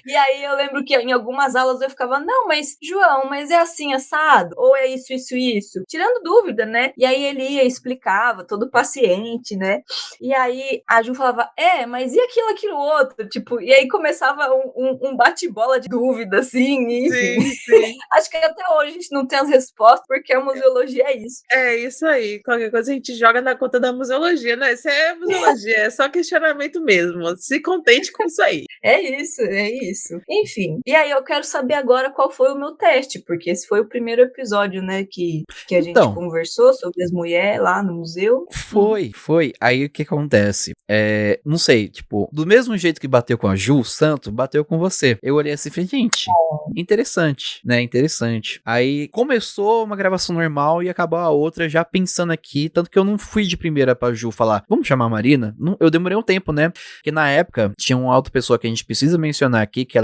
E aí eu lembro que em algumas aulas eu ficava, não, mas João, mas é assim assado? Ou é isso, isso, isso? Tirando dúvida, né? E aí ele ia, explicava, todo paciente, né? E aí a Ju falava, mas e aquilo outro? Tipo, e aí começava um bate-bola de dúvida, assim, enfim. Sim. Acho que até hoje a gente não tem as respostas, porque a museologia é isso. É isso aí. Qualquer coisa a gente joga na conta da museologia, né? Isso é museologia, é só questionamento mesmo. Se contente com isso aí. É isso. Enfim. E aí eu quero saber agora qual foi o meu teste, porque esse foi o primeiro episódio, né, que a gente conversou sobre as mulheres lá no museu. Foi. Aí o que acontece? Não sei, tipo, do mesmo jeito que bateu com a Ju, Santo, bateu com você. Eu olhei assim e falei, gente, interessante, né? Interessante. Aí começou uma gravação normal e acabou a outra já pensando aqui, tanto que eu não fui de primeira pra Ju falar, vamos chamar a Marina? Não, eu demorei um tempo, né? Porque na época tinha uma outra pessoa que a gente precisa mencionar aqui, que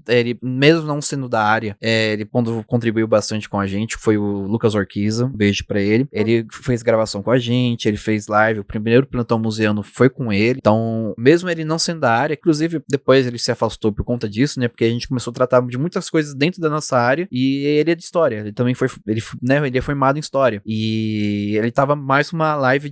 ele mesmo não sendo da área, ele contribuiu bastante com a gente, foi o Lucas Orquiza, um beijo pra ele. Ele fez gravação com a gente, ele fez live, o primeiro plantão museano foi com ele, então, mesmo ele não sendo da área, inclusive depois ele se afastou por conta disso, né, porque a gente começou a tratar de muitas coisas dentro da nossa área, e ele é de história, ele também ele é formado em história, e ele tava mais numa live,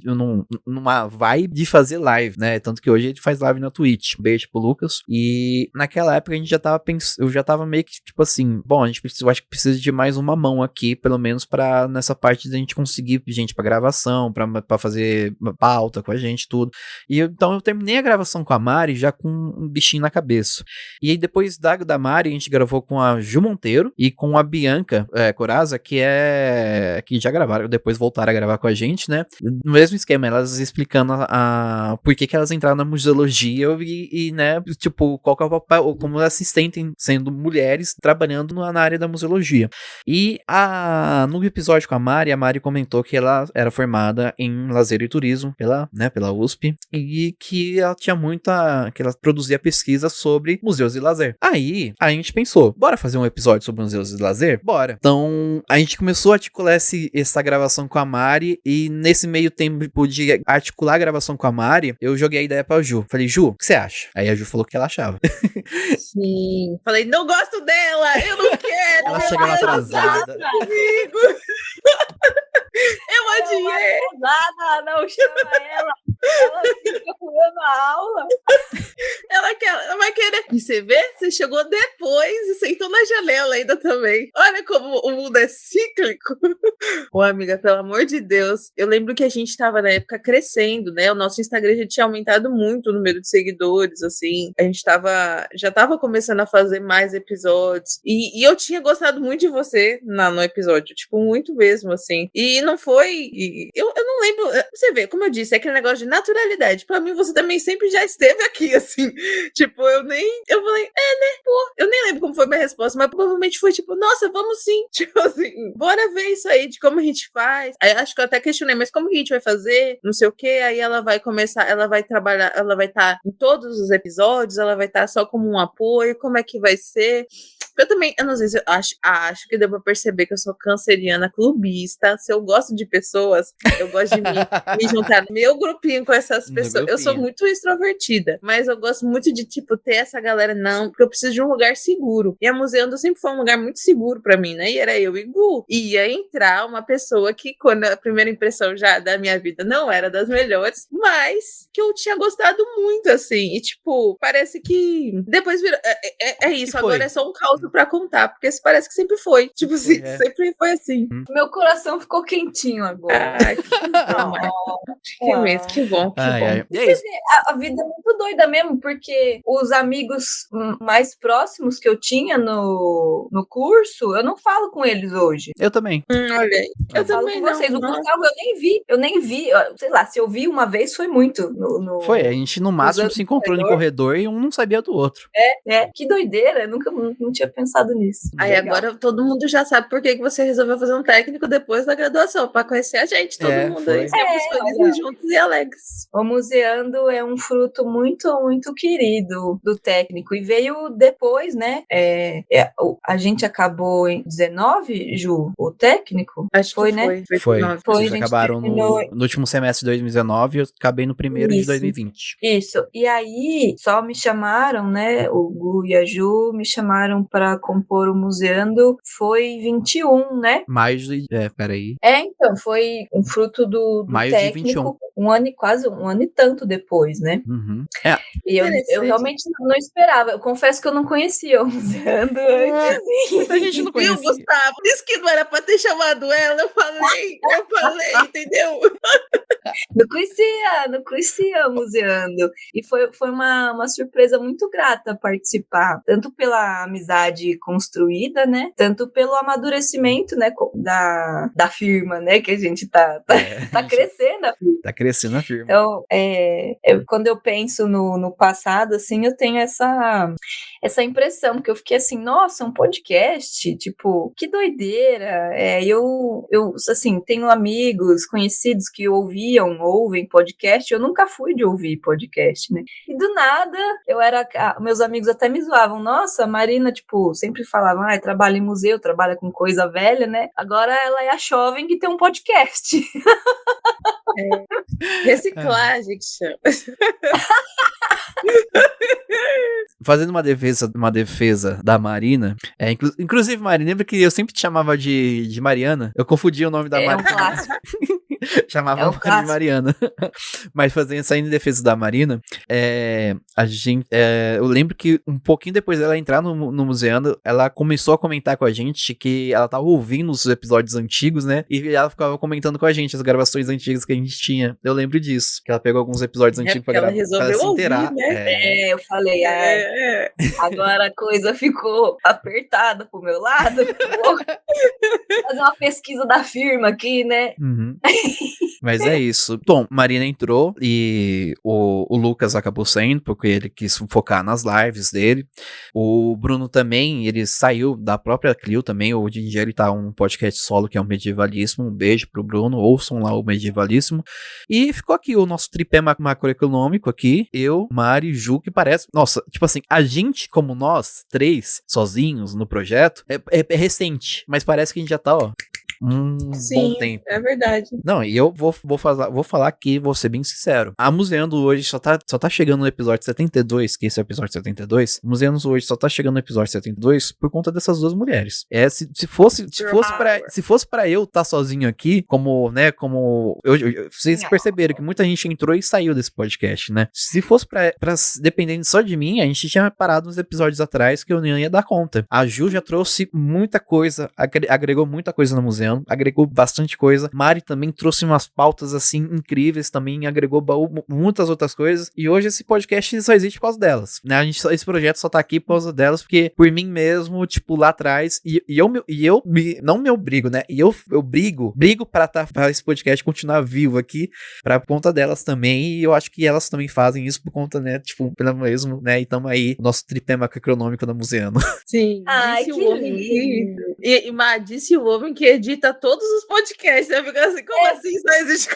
numa vibe de fazer live, né, tanto que hoje ele faz live na Twitch. Beijo pro Lucas. E naquela época a gente já tava eu já tava meio que tipo assim, bom, eu acho que precisa de mais uma mão aqui, pelo menos pra nessa parte da gente conseguir gente pra gravação, pra fazer pauta com a gente, tudo. E então eu terminei a gravação com a Mari já com um bichinho na cabeça. E aí depois da Mari a gente gravou com a Ju Monteiro e com a Bianca Coraza, que já gravaram, depois voltaram a gravar com a gente, né? No mesmo esquema, elas explicando por que elas entraram na museologia e né, tipo, qual que é o papel, como elas se sentem sendo mulheres trabalhando na área da museologia. E no episódio com a Mari comentou que ela era formada em lazer e turismo pela USP e que ela tinha que ela produzia pesquisa sobre museus e lazer. Aí, a gente pensou, bora fazer um episódio sobre museus e lazer? Bora. Então, a gente começou a articular essa gravação com a Mari e nesse meio tempo de articular a gravação com a Mari, eu joguei a ideia pra Ju. Falei, Ju, o que você acha? Aí a Ju falou o que ela achava. Sim. Falei, não gosto dela, eu não quero. Ela chegou atrasada. Eu adiei. Não chama ela. Ela fica furando a aula. Ela vai querer. E você vê? Você chegou depois e sentou na janela ainda também. Olha como o mundo é cíclico. Ô, amiga, pelo amor de Deus. Eu lembro que a gente tava na época crescendo, né? O nosso Instagram já tinha aumentado muito o número de seguidores, assim. A gente já tava começando a fazer mais episódios. E eu tinha gostado muito de você no episódio. Tipo, muito mesmo, assim. E não foi... Eu não lembro... Você vê, como eu disse, é aquele negócio de naturalidade. Pra mim, você também sempre já esteve aqui, assim. Tipo, eu falei, né? Pô, eu nem lembro como foi minha resposta, mas provavelmente foi tipo, nossa, vamos sim. Tipo assim, bora ver isso aí, de como a gente faz. Aí acho que eu até questionei, mas como que a gente vai fazer? Não sei o quê. Aí ela vai começar, ela vai trabalhar, ela vai estar em todos os episódios, ela vai estar só como um apoio, como é que vai ser? Porque eu também, eu não sei se eu acho que deu pra perceber que eu sou canceriana clubista. Se eu gosto de pessoas, eu gosto de me juntar no meu grupinho com essas pessoas. Eu sou muito extrovertida, mas eu gosto muito de, tipo, ter essa galera, não, porque eu preciso de um lugar seguro. E a Museando sempre foi um lugar muito seguro pra mim, né? E era eu e Gu. E ia entrar uma pessoa que, quando a primeira impressão já da minha vida não era das melhores, mas que eu tinha gostado muito, assim. E, tipo, parece que depois virou. É isso, agora é só um caos pra contar, porque isso parece que sempre foi. Tipo assim, sempre foi assim. Meu coração ficou quentinho agora. Ai, que bom, que bom. E é isso. A vida é muito doida mesmo, porque os amigos mais próximos que eu tinha no curso, eu não falo com eles hoje. Eu também. Olha aí. Eu falo também com vocês. O Gustavo eu nem vi. Sei lá, se eu vi uma vez foi muito. Foi, a gente no máximo se encontrou no corredor e um não sabia do outro. Que doideira, eu nunca não tinha pensado nisso. Aí agora todo mundo já sabe por que você resolveu fazer um técnico depois da graduação, pra conhecer a gente, todo mundo aí, sempre felizes juntos e alegres. O Museando é um fruto muito, muito querido do técnico, e veio depois, né? A gente acabou em 19, Ju, o técnico? Acho foi, que né? Foi. Vocês gente acabaram no último semestre de 2019 e eu acabei no primeiro de 2020. Isso. E aí, só me chamaram, né? O Gu e a Ju me chamaram para compor o Museando. Foi 21, né? Peraí. Então, foi um fruto do maio técnico. De 21. Quase um ano e tanto depois, né? Uhum. E eu realmente não esperava. Eu confesso que eu não conhecia o Museando antes. Muita gente não conhecia. Viu, Gustavo? Disse que não era pra ter chamado ela. Eu falei, entendeu? Não conhecia o Museando. E foi uma surpresa muito grata participar, tanto pela amizade construída, né? Tanto pelo amadurecimento, né? Da firma, né? Que a gente tá crescendo a firma. Tá crescendo a firma. Então, quando eu penso no passado, assim, eu tenho essa impressão, porque eu fiquei assim, nossa, um podcast, tipo, que doideira. Eu assim, tenho amigos, conhecidos que ouvem podcast, eu nunca fui de ouvir podcast, né? E do nada, meus amigos até me zoavam, nossa, a Marina, tipo, sempre falava, trabalha em museu, trabalha com coisa velha, né? Agora ela é a jovem que tem um podcast. Reciclagem que chama. Fazendo uma defesa da Marina, inclusive Marina, lembra que eu sempre te chamava de Mariana? Eu confundia o nome da Marina. É um clássico. Chamava ela de Mariana. Mas saindo em defesa da Marina, eu lembro que um pouquinho depois dela entrar no Museando, ela começou a comentar com a gente que ela tava ouvindo os episódios antigos, né? E ela ficava comentando com a gente as gravações antigas que a gente tinha. Eu lembro disso, que ela pegou alguns episódios antigos pra gravar. Ela resolveu se inteirar. Ouvir, né? Eu falei, agora a coisa ficou apertada pro meu lado. Vou fazer uma pesquisa da firma aqui, né? Uhum. Mas é isso. Bom, Marina entrou e o Lucas acabou saindo porque ele quis focar nas lives dele. O Bruno também, ele saiu da própria Clio também. Hoje em dia ele tá um podcast solo que é o Medievalismo. Um beijo pro Bruno, ouçam lá o Medievalismo. E ficou aqui o nosso tripé macroeconômico aqui. Eu, Mari, Ju, que parece... Nossa, tipo assim, a gente como nós, três, sozinhos no projeto, é recente. Mas parece que a gente já tá, Sim, bom tempo. É verdade. Não, e eu vou falar aqui, vou ser bem sincero. A Museando hoje só tá chegando no episódio 72, que esse é o episódio 72. A Museando hoje só tá chegando no episódio 72 por conta dessas duas mulheres. Se fosse pra eu estar sozinho aqui, vocês perceberam que muita gente entrou e saiu desse podcast, né? Se fosse pra dependendo só de mim, a gente tinha parado uns episódios atrás que eu nem ia dar conta. A Ju já trouxe muita coisa, agregou muita coisa no museu, agregou bastante coisa. Mari também trouxe umas pautas assim incríveis, também agregou muitas outras coisas, e hoje esse podcast só existe por causa delas, né? Esse projeto só tá aqui por causa delas, porque por mim mesmo, tipo, lá atrás, eu não me obrigo, né? E eu brigo pra esse podcast continuar vivo aqui, pra conta delas também, e eu acho que elas também fazem isso por conta, né? Tipo, pelo mesmo, né? E tamo aí, nosso tripé macroeconômico da Museando. Sim, ai, disse que o homem lindo. Disse o homem que edita todos os podcasts. Eu fico assim, como assim isso não existe?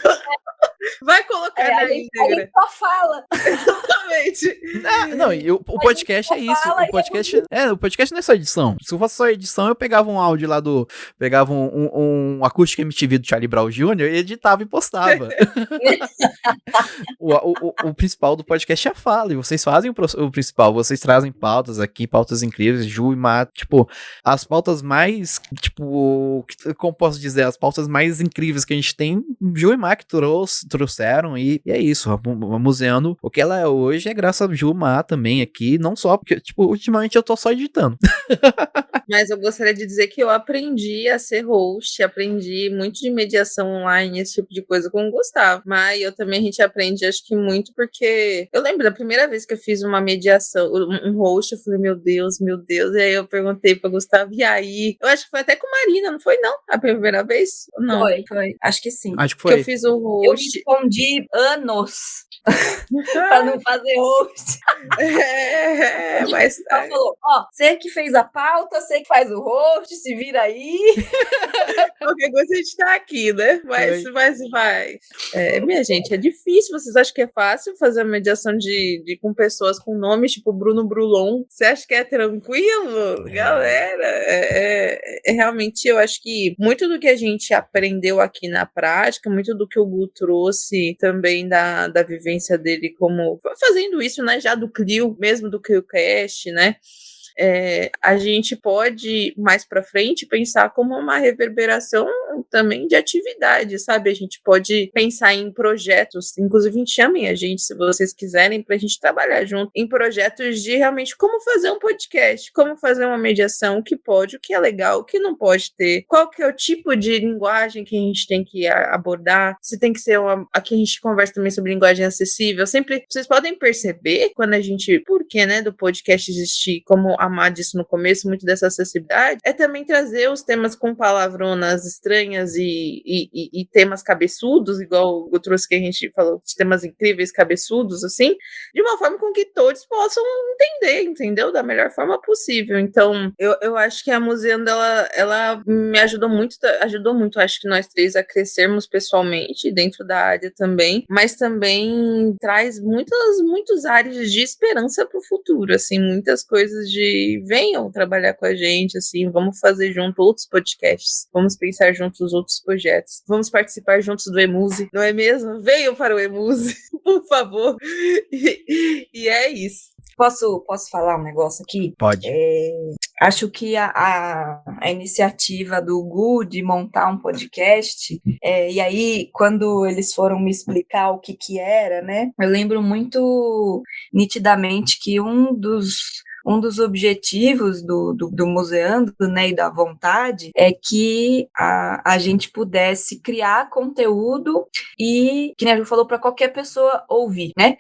Vai colocar na a gente íntegra. só fala. Exatamente. Não, e o podcast é isso. O podcast não é só edição. Se fosse só edição, eu pegava um áudio lá pegava um acústico MTV do Charlie Brown Jr., editava e postava. O principal do podcast é a fala, e vocês fazem o principal, vocês trazem pautas aqui, pautas incríveis, Ju e Má, tipo, as pautas mais, tipo, como posso dizer, as pautas mais incríveis que a gente tem, Ju e Má que trouxeram, e é isso, a Museando, o que ela é hoje é graças a Ju e Má também aqui, não só porque, tipo, ultimamente eu tô só editando. Mas eu gostaria de dizer que eu aprendi a ser host, aprendi muito de mediação online, esse tipo de coisa com o Gustavo. Mas eu também, a gente aprende, acho que muito, porque eu lembro da primeira vez que eu fiz uma mediação, um host, eu falei, meu Deus, e aí eu perguntei pra Gustavo, e aí? Eu acho que foi até com Marina, não foi não? A primeira vez? Não. Foi. Acho que sim. Acho que Que foi. eu fiz o host. Eu respondi anos pra não fazer host. Mas Ela falou, você que fez a pauta, você que faz o host, se vira aí. qualquer coisa a gente tá aqui, né? Mas vai. Minha gente, é difícil. Vocês acham que é fácil fazer a mediação com pessoas com nomes tipo Bruno Brulon? Você acha que é tranquilo? Galera, realmente, eu acho que muito do que a gente aprendeu aqui na prática, muito do que o Gu trouxe também da vivência dele como fazendo isso, né? Já do Clio, mesmo do ClioCast, né? A gente pode, mais para frente, pensar como uma reverberação também de atividade, sabe? A gente pode pensar em projetos, inclusive chamem a gente, se vocês quiserem, para a gente trabalhar junto em projetos de realmente como fazer um podcast, como fazer uma mediação, o que pode, o que é legal, o que não pode ter, qual que é o tipo de linguagem que a gente tem que abordar, se tem que ser aqui a gente conversa também sobre linguagem acessível, sempre, vocês podem perceber quando a gente, por que, né, do podcast existir, como a Má disse no começo, muito dessa acessibilidade, é também trazer os temas com palavronas estranhas e temas cabeçudos, igual eu trouxe que a gente falou, de temas incríveis, cabeçudos, assim, de uma forma com que todos possam entender, entendeu? Da melhor forma possível. Então, eu acho que a Museando, ela me ajudou muito, acho que nós três a crescermos pessoalmente, dentro da área também, mas também traz muitos ares de esperança para o futuro, assim, muitas coisas de venham trabalhar com a gente, assim, vamos fazer junto outros podcasts, vamos pensar juntos outros projetos, vamos participar juntos do Emuse, não é mesmo? Venham para o Emuse, por favor. E é isso. Posso falar um negócio aqui? Pode. Acho que a iniciativa do Gu de montar um podcast, e aí, quando eles foram me explicar o que era, né? Eu lembro muito nitidamente que um dos objetivos do Museando, né, e da vontade, é que a gente pudesse criar conteúdo e, que nem a Ju falou, para qualquer pessoa ouvir, né?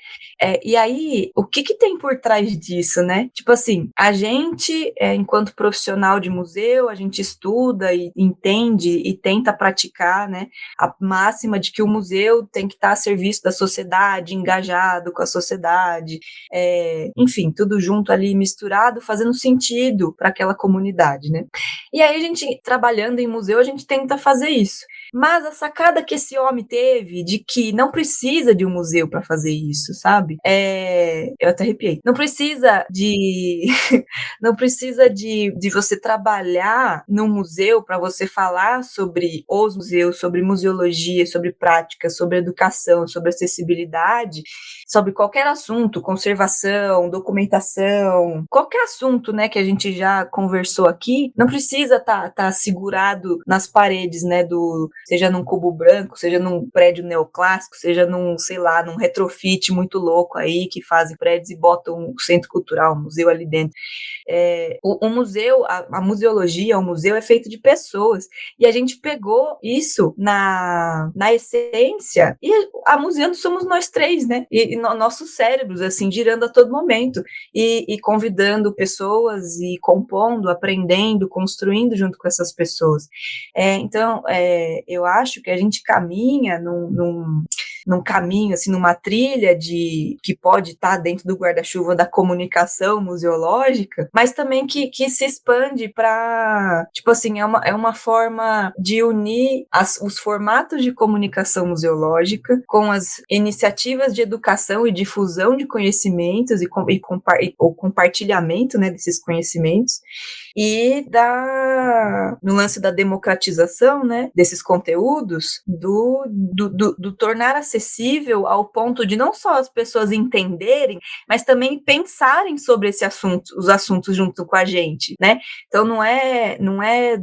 E aí, o que tem por trás disso, né? Tipo assim, a gente, enquanto profissional de museu, a gente estuda e entende e tenta praticar, né, a máxima de que o museu tem que estar a serviço da sociedade, engajado com a sociedade, enfim, tudo junto ali, misturado, fazendo sentido para aquela comunidade, né? E aí a gente, trabalhando em museu, a gente tenta fazer isso. Mas a sacada que esse homem teve de que não precisa de um museu para fazer isso, sabe? Eu até arrepiei. Não precisa de você trabalhar num museu para você falar sobre os museus, sobre museologia, sobre prática, sobre educação, sobre acessibilidade, sobre qualquer assunto, conservação, documentação, qualquer assunto, né, que a gente já conversou aqui, não precisa tá segurado nas paredes, né, seja num cubo branco, seja num prédio neoclássico, seja num retrofit muito louco aí, que fazem prédios e botam um centro cultural, um museu ali dentro. O museu, a museologia, o museu é feito de pessoas, e a gente pegou isso na essência, e a Museando somos nós três, né, e nossos cérebros, assim, girando a todo momento, e convidando pessoas, e compondo, aprendendo, construindo junto com essas pessoas. Então, eu acho que a gente caminha num caminho, assim, numa trilha que pode estar dentro do guarda-chuva da comunicação museológica, mas também que se expande para, tipo assim, é uma forma de unir os formatos de comunicação museológica com as iniciativas de educação e difusão de conhecimentos o compartilhamento, né, desses conhecimentos, e no lance da democratização, né, desses conteúdos, do tornar acessível ao ponto de não só as pessoas entenderem, mas também pensarem sobre os assuntos junto com a gente, né? Então não é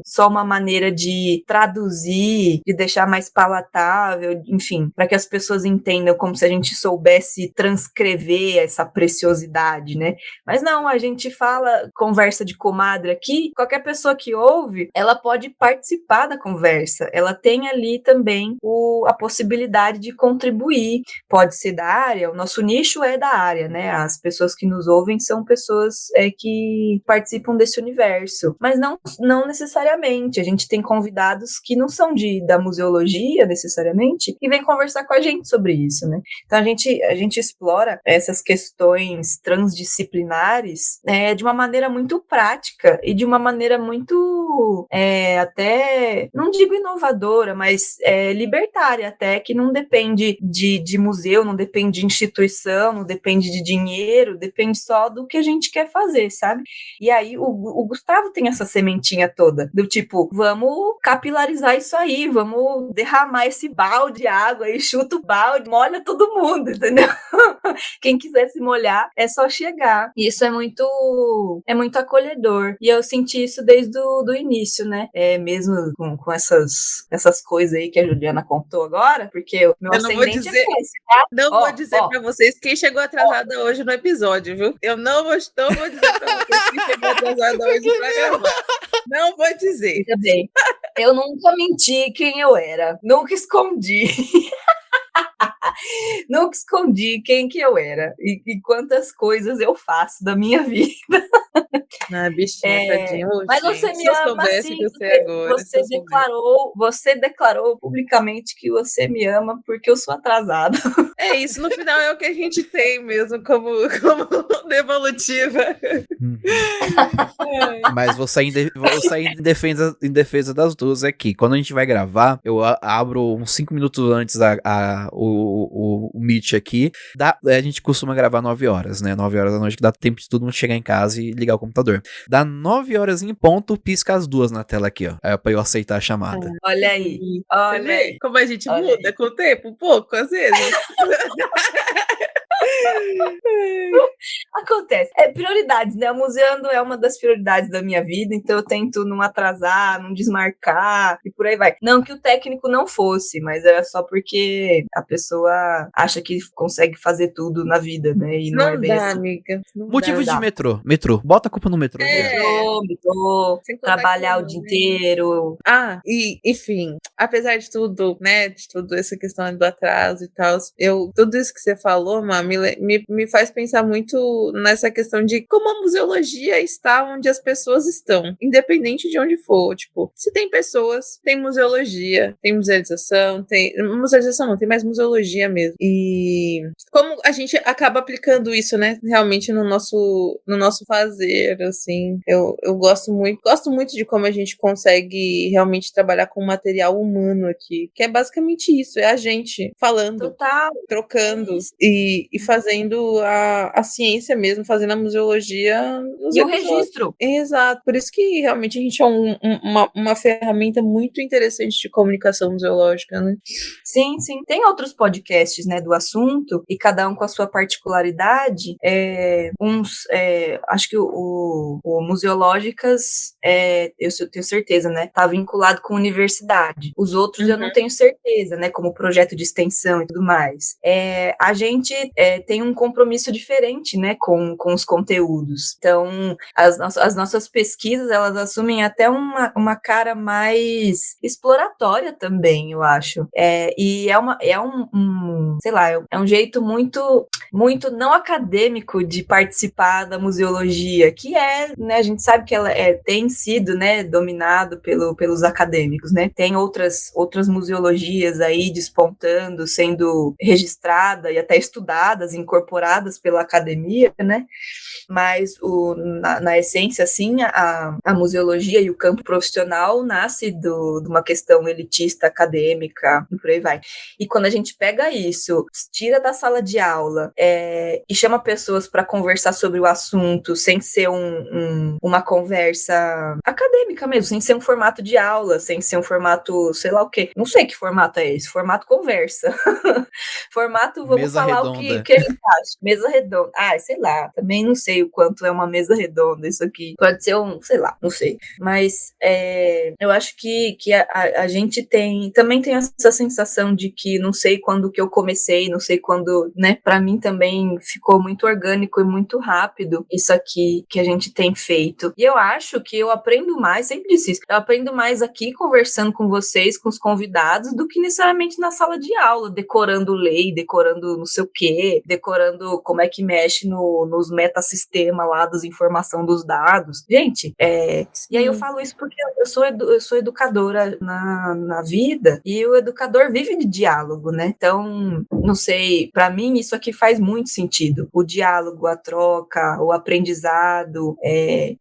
só uma maneira de traduzir, de deixar mais palatável, enfim, para que as pessoas entendam, como se a gente soubesse transcrever essa preciosidade, né? Mas não, a gente fala conversa de comadre aqui, qualquer pessoa que ouve, ela pode participar da conversa, ela tem ali também a possibilidade de contribuir, pode ser da área, o nosso nicho é da área, né? As pessoas que nos ouvem são pessoas que participam desse universo, mas não necessariamente, a gente tem convidados que não são da museologia necessariamente, e vêm conversar com a gente sobre isso, né? Então a gente explora essas questões transdisciplinares de uma maneira muito prática e de uma maneira muito até, não digo inovadora, mas libertária até, que não depende de museu, não depende de instituição, não depende de dinheiro, depende só do que a gente quer fazer, sabe? E aí o Gustavo tem essa sementinha toda, do tipo, vamos capilarizar isso aí, vamos derramar esse balde de água aí, chuta o balde, molha todo mundo, entendeu? Quem quiser se molhar, é só chegar. E isso é muito acolhedor. E eu senti isso desde o início, né? Mesmo com essas coisas aí que a Juliana contou agora, porque o meu ascendente é esse, tá? Não vou dizer pra vocês quem chegou atrasada hoje no episódio, viu? Eu não vou dizer pra vocês quem chegou atrasada hoje pra gravar. Não vou dizer. Fica bem. Eu nunca menti quem eu era. Nunca escondi. Nunca escondi quem que eu era e quantas coisas eu faço da minha vida. Ah, bichinha, tadinho. Mas você me ama assim, você declarou publicamente que você me ama porque eu sou atrasada. É isso, no final é o que a gente tem mesmo como devolutiva. Mas vou sair em defesa das duas aqui. Quando a gente vai gravar, eu abro uns 5 minutos antes o Meet aqui. A gente costuma gravar 9 horas, né? 9 horas da noite, que dá tempo de todo mundo chegar em casa e ligar o computador. Dá 9 horas em ponto, pisca as duas na tela aqui, ó. Pra eu aceitar a chamada. Olha aí. Você vê como a gente muda com o tempo? Um pouco, às vezes. Acontece. Prioridades, né? O Museando é uma das prioridades da minha vida, então eu tento não atrasar, não desmarcar e por aí vai. Não que o técnico não fosse, mas era só porque a pessoa acha que consegue fazer tudo na vida, né? E não é bem assim. Amiga. Motivos de metrô. Metrô. Bota a culpa no metrô. Metrô, trabalhar o dia inteiro. E enfim, apesar de tudo, né? De tudo essa questão do atraso e tal, tudo isso que você falou, Mami, me faz pensar muito nessa questão de como a museologia está onde as pessoas estão, independente de onde for. Tipo, se tem pessoas, tem museologia, tem musealização, musealização não, tem mais museologia mesmo. E como a gente acaba aplicando isso, né, realmente no nosso fazer, assim, eu gosto muito de como a gente consegue realmente trabalhar com material humano aqui, que é basicamente isso, é a gente falando, total, trocando e fazendo a ciência mesmo, fazendo a museologia e o registro. Exato, por isso que realmente a gente é uma ferramenta muito interessante de comunicação museológica, né? Sim. Tem outros podcasts, né, do assunto, e cada um com a sua particularidade. Acho que o Museológicas, eu tenho certeza, né, tá vinculado com universidade. Os outros eu não tenho certeza, né, como projeto de extensão e tudo mais. A gente tem um compromisso diferente, né, com os conteúdos. Então, as nossas pesquisas, elas assumem até uma cara mais exploratória também, eu acho. E sei lá, é um jeito muito não acadêmico de participar da museologia, que né, a gente sabe que ela tem sido, né, dominado pelos acadêmicos, né? Tem outras museologias aí despontando, sendo registrada e até estudadas, incorporadas pela academia, né? Mas na essência, assim, a museologia e o campo profissional nasce de uma questão elitista, acadêmica, e por aí vai. E quando a gente pega isso, tira da sala de aula e chama pessoas para conversar sobre o assunto, sem ser uma conversa acadêmica mesmo, sem ser um formato de aula, sem ser um formato, sei lá o quê. Não sei que formato é esse, formato conversa. Formato, vamos Mesa falar redonda. o que a gente acha. Mesa redonda. Sei lá, também não sei o quanto é uma mesa redonda isso aqui. Pode ser sei lá, não sei. Mas eu acho que a gente também tem essa sensação de que não sei quando que eu comecei, não sei quando, né? Pra mim também ficou muito orgânico e muito rápido isso aqui que a gente tem feito. E eu acho que eu aprendo mais, sempre disse isso, eu aprendo mais aqui conversando com vocês, com os convidados, do que necessariamente na sala de aula, decorando lei, decorando não sei o quê, decorando como é que mexe nos metasistemas lá das informação dos dados. Gente, e aí eu falo isso porque eu sou educadora na vida, e o educador vive de diálogo, né? Então, não sei, para mim isso aqui faz muito sentido. O diálogo, a troca, o aprendizado.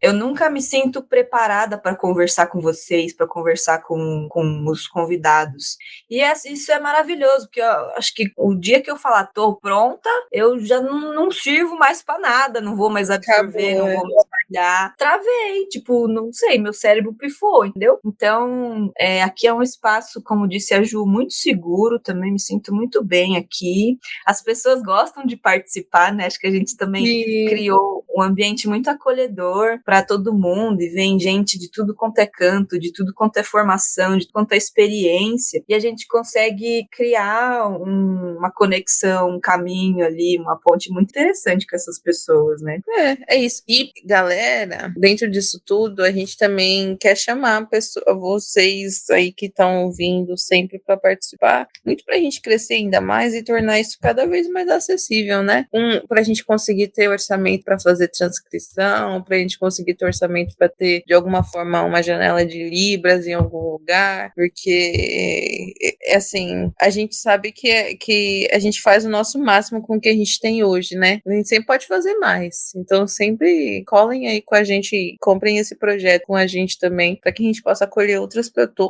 Eu nunca me sinto preparada para conversar com vocês, para conversar com os convidados. E isso é maravilhoso, porque eu acho que o dia que eu falar tô pronta, eu já não sirvo mais para nada, não vou mais absorver, não vou mais trabalhar. Travei, tipo, não sei, meu cérebro pifou, entendeu? Então, aqui é um espaço, como disse a Ju, muito seguro, também me sinto muito bem aqui. As pessoas gostam de participar, né? Acho que a gente também criou um ambiente muito acolhedor para todo mundo, e vem gente de tudo quanto é canto, de tudo quanto é formação, de tudo quanto é experiência, e a gente consegue criar uma conexão, um caminho ali, uma ponte muito interessante com essas pessoas, né? É isso. E, galera, dentro disso tudo, a gente também quer chamar vocês aí que estão ouvindo sempre para participar, muito para a gente crescer ainda mais e tornar isso cada vez mais acessível, né? Para a gente conseguir ter orçamento para fazer transcrição, para a gente conseguir ter orçamento para ter, de alguma forma, uma janela de Libras em algum lugar, porque, assim, a gente sabe que a gente faz o nosso máximo com o que a gente tem hoje, né? A gente sempre pode fazer mais. Então, sempre colhem aí com a gente e comprem esse projeto com a gente também, para que a gente possa acolher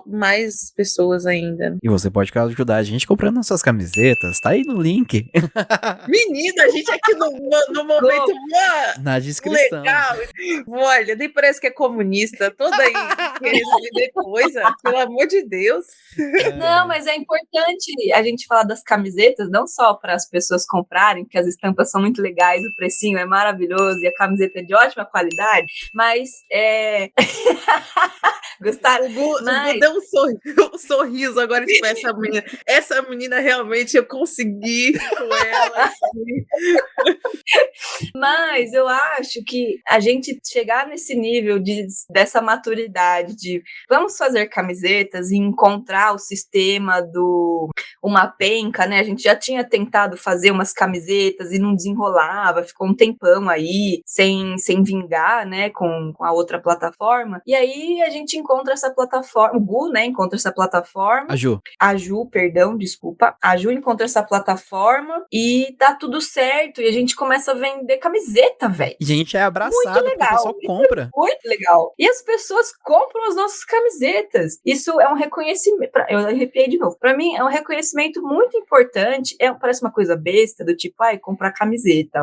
mais pessoas ainda. E você pode ajudar a gente comprando nossas camisetas, tá aí no link. Menina, a gente aqui no momento na descrição. Legal. Olha, nem parece que é comunista, toda aí querendo vender coisa, pelo amor de Deus. Não, mas é importante a gente falar das camisetas, não só para as pessoas comprarem, porque as estampas são muito legais, o precinho é maravilhoso e a camiseta é de ótima qualidade, mas gostaram? O Gu deu um sorriso agora, tipo, essa menina realmente eu consegui com ela. Assim. Mas eu acho que a gente chegar nesse nível dessa maturidade de vamos fazer camisetas e encontrar o sistema uma penca, né? A gente já tinha tentado fazer umas camisetas e não desenrolava, ficou um tempão aí sem vingar, né? Com a outra plataforma. E aí a gente encontra essa plataforma, o Gu, né? Encontra essa plataforma. A Ju, perdão, desculpa. A Ju encontra essa plataforma e dá tudo certo. E a gente começa a vender camiseta, velho. E a gente é abraçado, porque o pessoal compra. Muito legal. E as pessoas compram as nossas camisetas. Isso é um reconhecimento. Eu arrepiei de novo. Pra mim, é um reconhecimento muito importante. Parece uma coisa besta, do tipo, comprar camiseta.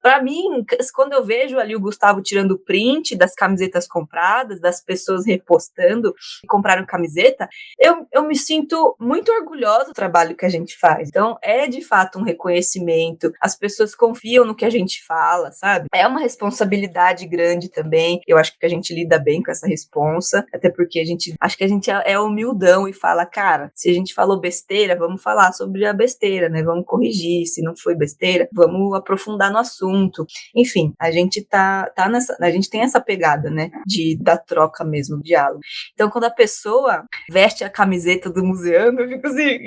Pra mim, quando eu vejo ali o Gustavo tirando print das camisetas compradas, das pessoas repostando e compraram camiseta, eu me sinto muito orgulhosa do trabalho que a gente faz. Então, é de fato um reconhecimento, as pessoas confiam no que a gente fala, sabe? É uma responsabilidade grande também, eu acho que a gente lida bem com essa responsa, até porque acho que a gente é humildão e fala, cara, se a gente falou besteira, vamos falar sobre a besteira, né? Vamos corrigir, se não foi besteira, vamos aprofundar no assunto. Enfim, a gente a gente tem essa pegada, né? Da troca mesmo, do diálogo. Então, quando a pessoa veste a camiseta do Museano, eu fico assim,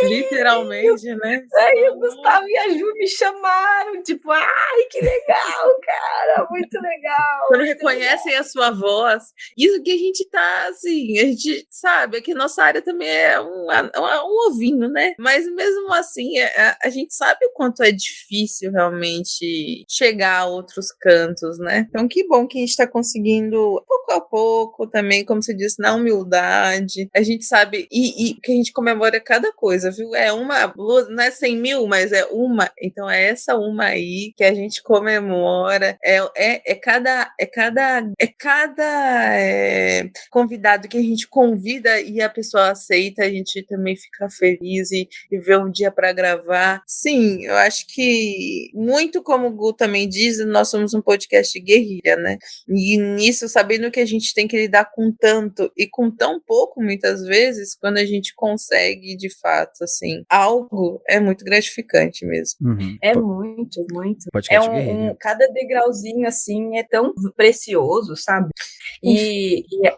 literalmente, né? Aí o Gustavo e a Ju me chamaram, tipo, ai, que legal, cara, muito legal. Quando reconhecem a sua voz, isso que a gente tá, assim, a gente sabe, que nossa área também é um ovinho, né? Mas mesmo assim, a gente sabe o quanto é difícil realmente chegar a outros cantos, né? Então, que bom que a gente tá conseguindo, pouco a pouco, também, como você disse, na humildade, a gente sabe, e que a gente comemora cada coisa, viu? É uma, não é 100 mil, mas é uma, então é essa uma aí que a gente comemora, é cada convidado que a gente convida e a pessoa aceita, a gente também fica feliz e vê um dia para gravar. Sim, eu acho que muito como o Gu também diz, nós somos um podcast de guerrilha, né? E nisso, sabendo que a gente tem que lidar com tanto e com tão pouco, muitas vezes, quando a gente consegue, de fato, assim, algo, é muito gratificante mesmo. Uhum. É muito, muito. Podcast guerrilha. Cada degrauzinho, assim, é tão precioso, sabe?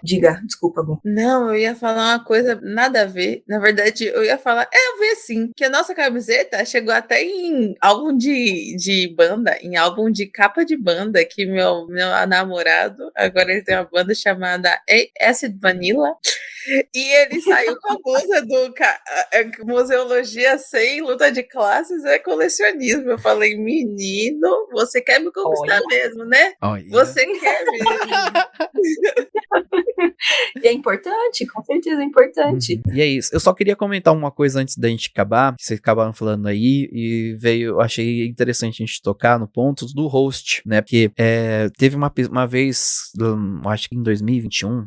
Diga, desculpa, Gu. Não, eu ia falar uma coisa nada a ver. Na verdade, eu ia falar, a ver sim, que a nossa camiseta chegou até em álbum de banda, em álbum de capa de banda, que meu namorado, agora ele tem uma banda chamada Acid Vanilla, e ele saiu com a blusa do Museologia sem luta de classes é colecionismo. Eu falei, menino, você quer me conquistar mesmo, né? Olha. Você quer mesmo. E é importante, com certeza é importante. E é isso. Eu só queria comentar uma coisa antes da gente acabar, que vocês acabaram falando aí, e eu achei interessante a gente tocar no ponto do host, né? Porque teve uma vez, acho que em 2021,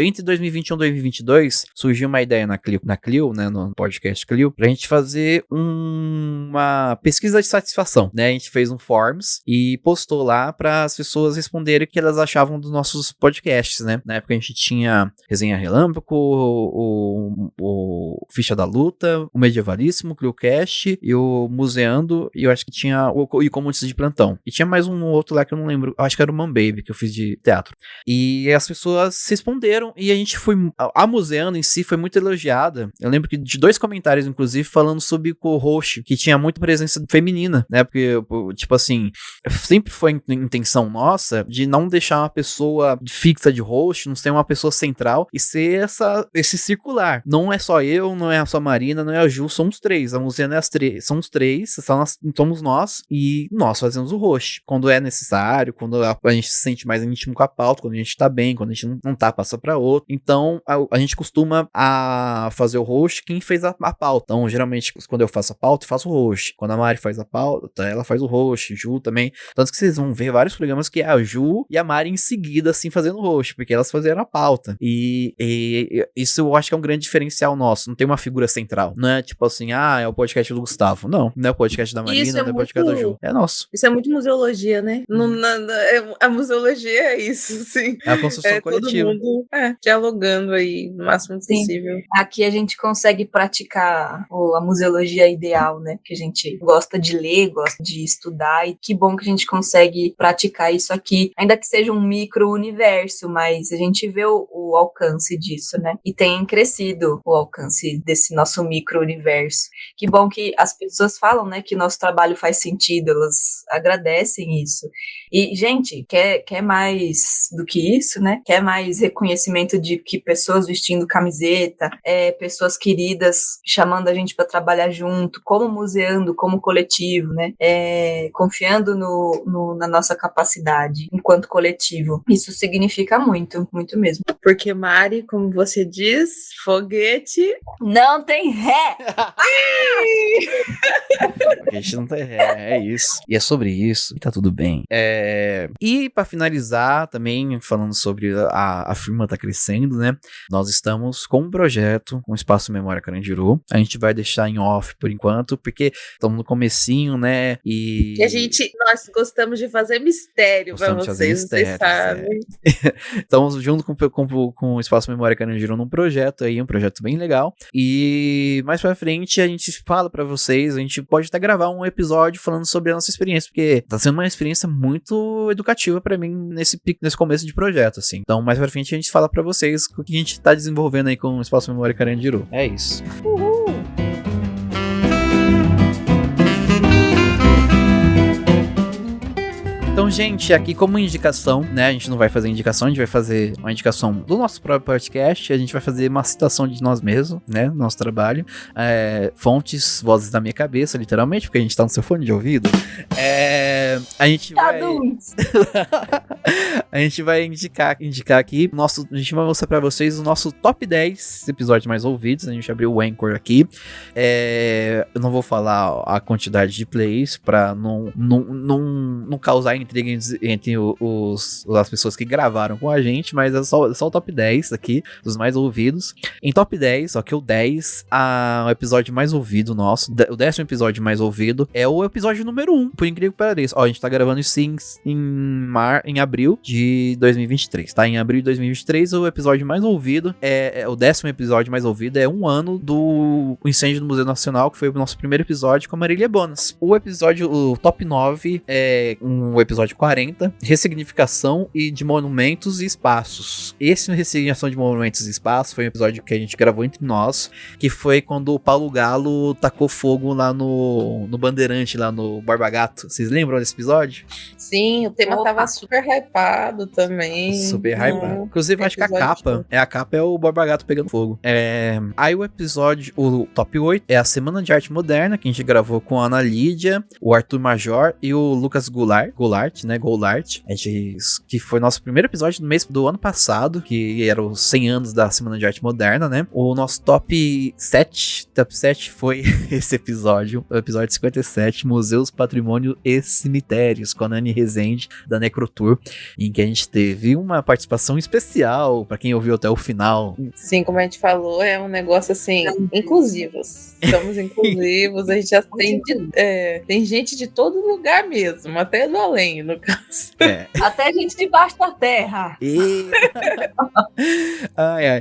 entre 2021 e 2022, surgiu uma ideia na Clio, né? No podcast Clio, pra gente fazer uma pesquisa de satisfação, né? A gente fez um forms e postou lá para as pessoas responderem o que elas achavam dos nossos podcasts, né? Na época a gente tinha Resenha Relâmpago, o Ficha da Luta, o Medievalíssimo, o ClioCast e o Museando, e eu acho que tinha o Comunistas de Plantão. E tinha mais um outro lá que eu não lembro, acho que era o Man Baby, que eu fiz de teatro. E as pessoas responderam, e a gente foi... A Museando em si foi muito elogiada. Eu lembro que de 2 comentários, inclusive, falando sobre o co-host, que tinha muita presença feminina, né? Porque, tipo assim, sempre foi intenção nossa de não deixar uma pessoa fixa de host, não ser uma pessoa central e ser esse circular. Não é só eu, não é só a Marina, não é a Ju, somos 3. A Museana é as 3. Somos 3, somos nós e nós fazemos o host. Quando é necessário, quando a gente se sente mais íntimo com a pauta, quando a gente tá bem, quando a gente não tá, passa pra outro. Então, a gente costuma fazer o host quem fez a pauta. Então, geralmente, quando eu faço a pauta, eu faço o host. Quando a Mari faz a pauta, ela faz o host, Ju também. Tanto que vocês vão ver vários programas que é a Ju e a Mari em seguida, assim, fazendo o host, porque elas fizeram a pauta. E isso eu acho que é um grande diferencial nosso. Não tem uma figura central. Não é tipo assim, é o podcast do Gustavo. Não é o podcast da Marina, não é o podcast da Ju. É nosso. Isso é muito museologia, né? A museologia é isso, sim. É a construção coletiva. Todo mundo dialogando aí no máximo possível. Aqui a gente consegue praticar a museologia ideal, né? Que a gente gosta de ler, gosta de estudar, e que bom que a gente consegue praticar isso aqui, ainda que seja um micro-universo, mas a gente vê o alcance disso, né? E tem crescido o alcance desse nosso micro-universo. Que bom que as pessoas falam, né? Que nosso trabalho faz sentido, elas agradecem isso. E, gente, quer mais do que isso, né? Quer mais reconhecimento sentimento de que pessoas vestindo camiseta, pessoas queridas chamando a gente para trabalhar junto, como museando, como coletivo, né? Confiando na nossa capacidade enquanto coletivo. Isso significa muito, muito mesmo. Porque, Mari, como você diz, foguete não tem ré! A gente não tem ré, é isso. E é sobre isso, e tá tudo bem. E pra finalizar, também falando sobre a firma tá crescendo, né? Nós estamos com um projeto, um Espaço Memória Carandiru. A gente vai deixar em off por enquanto, porque estamos no comecinho, né? E nós gostamos de fazer mistério pra vocês sabem. Estamos junto com o Espaço Memória Carandiru num projeto aí, um projeto bem legal. E mais pra frente a gente fala pra vocês, a gente pode até gravar um episódio falando sobre a nossa experiência, porque tá sendo uma experiência muito educativa pra mim nesse começo de projeto, assim. Então mais pra frente a gente fala pra vocês o que a gente tá desenvolvendo aí com o Espaço Memória Carandiru. É isso. Uhul! Então, gente, aqui como indicação, né, a gente não vai fazer indicação, a gente vai fazer uma indicação do nosso próprio podcast, a gente vai fazer uma citação de nós mesmos, né, do nosso trabalho, fontes, vozes da minha cabeça, literalmente, porque a gente tá no seu fone de ouvido. A gente vai... a gente vai indicar aqui, a gente vai mostrar pra vocês o nosso top 10 episódios mais ouvidos, a gente abriu o Anchor aqui, eu não vou falar a quantidade de plays pra não causar intriga entre as pessoas que gravaram com a gente, mas é só o top 10 aqui, dos mais ouvidos. Em top 10, o 10, o episódio mais ouvido nosso, o 10º episódio mais ouvido, é o episódio número 1, por incrível que pareça. A gente tá gravando isso em abril de 2023, tá? Em abril de 2023, o episódio mais ouvido, o 10º episódio mais ouvido, é um ano do incêndio do Museu Nacional, que foi o nosso primeiro episódio com a Marília Bonas. O top 9 é um episódio 40, ressignificação de monumentos e espaços. Esse ressignificação de monumentos e espaços foi um episódio que a gente gravou entre nós, que foi quando o Paulo Galo tacou fogo lá no Bandeirante, lá no Borba Gato. Vocês lembram desse episódio? Sim, o tema tava super hypado também. Super hypado. Inclusive, acho que a capa é o Borba Gato pegando fogo. Aí o episódio, o top 8, é a Semana de Arte Moderna, que a gente gravou com a Ana Lídia, o Arthur Major e o Lucas Goulart, que foi nosso primeiro episódio do ano passado, que era os 100 anos da Semana de Arte Moderna, né? O nosso top 7 foi esse episódio, o episódio 57, Museus, Patrimônio e Cemitérios, com a Nani Rezende, da Necrotour, em que a gente teve uma participação especial, pra quem ouviu até o final. Sim, como a gente falou, é um negócio assim, inclusivos. Somos inclusivos, a gente já tem gente de todo lugar mesmo, até do além, no caso. Até gente debaixo da terra.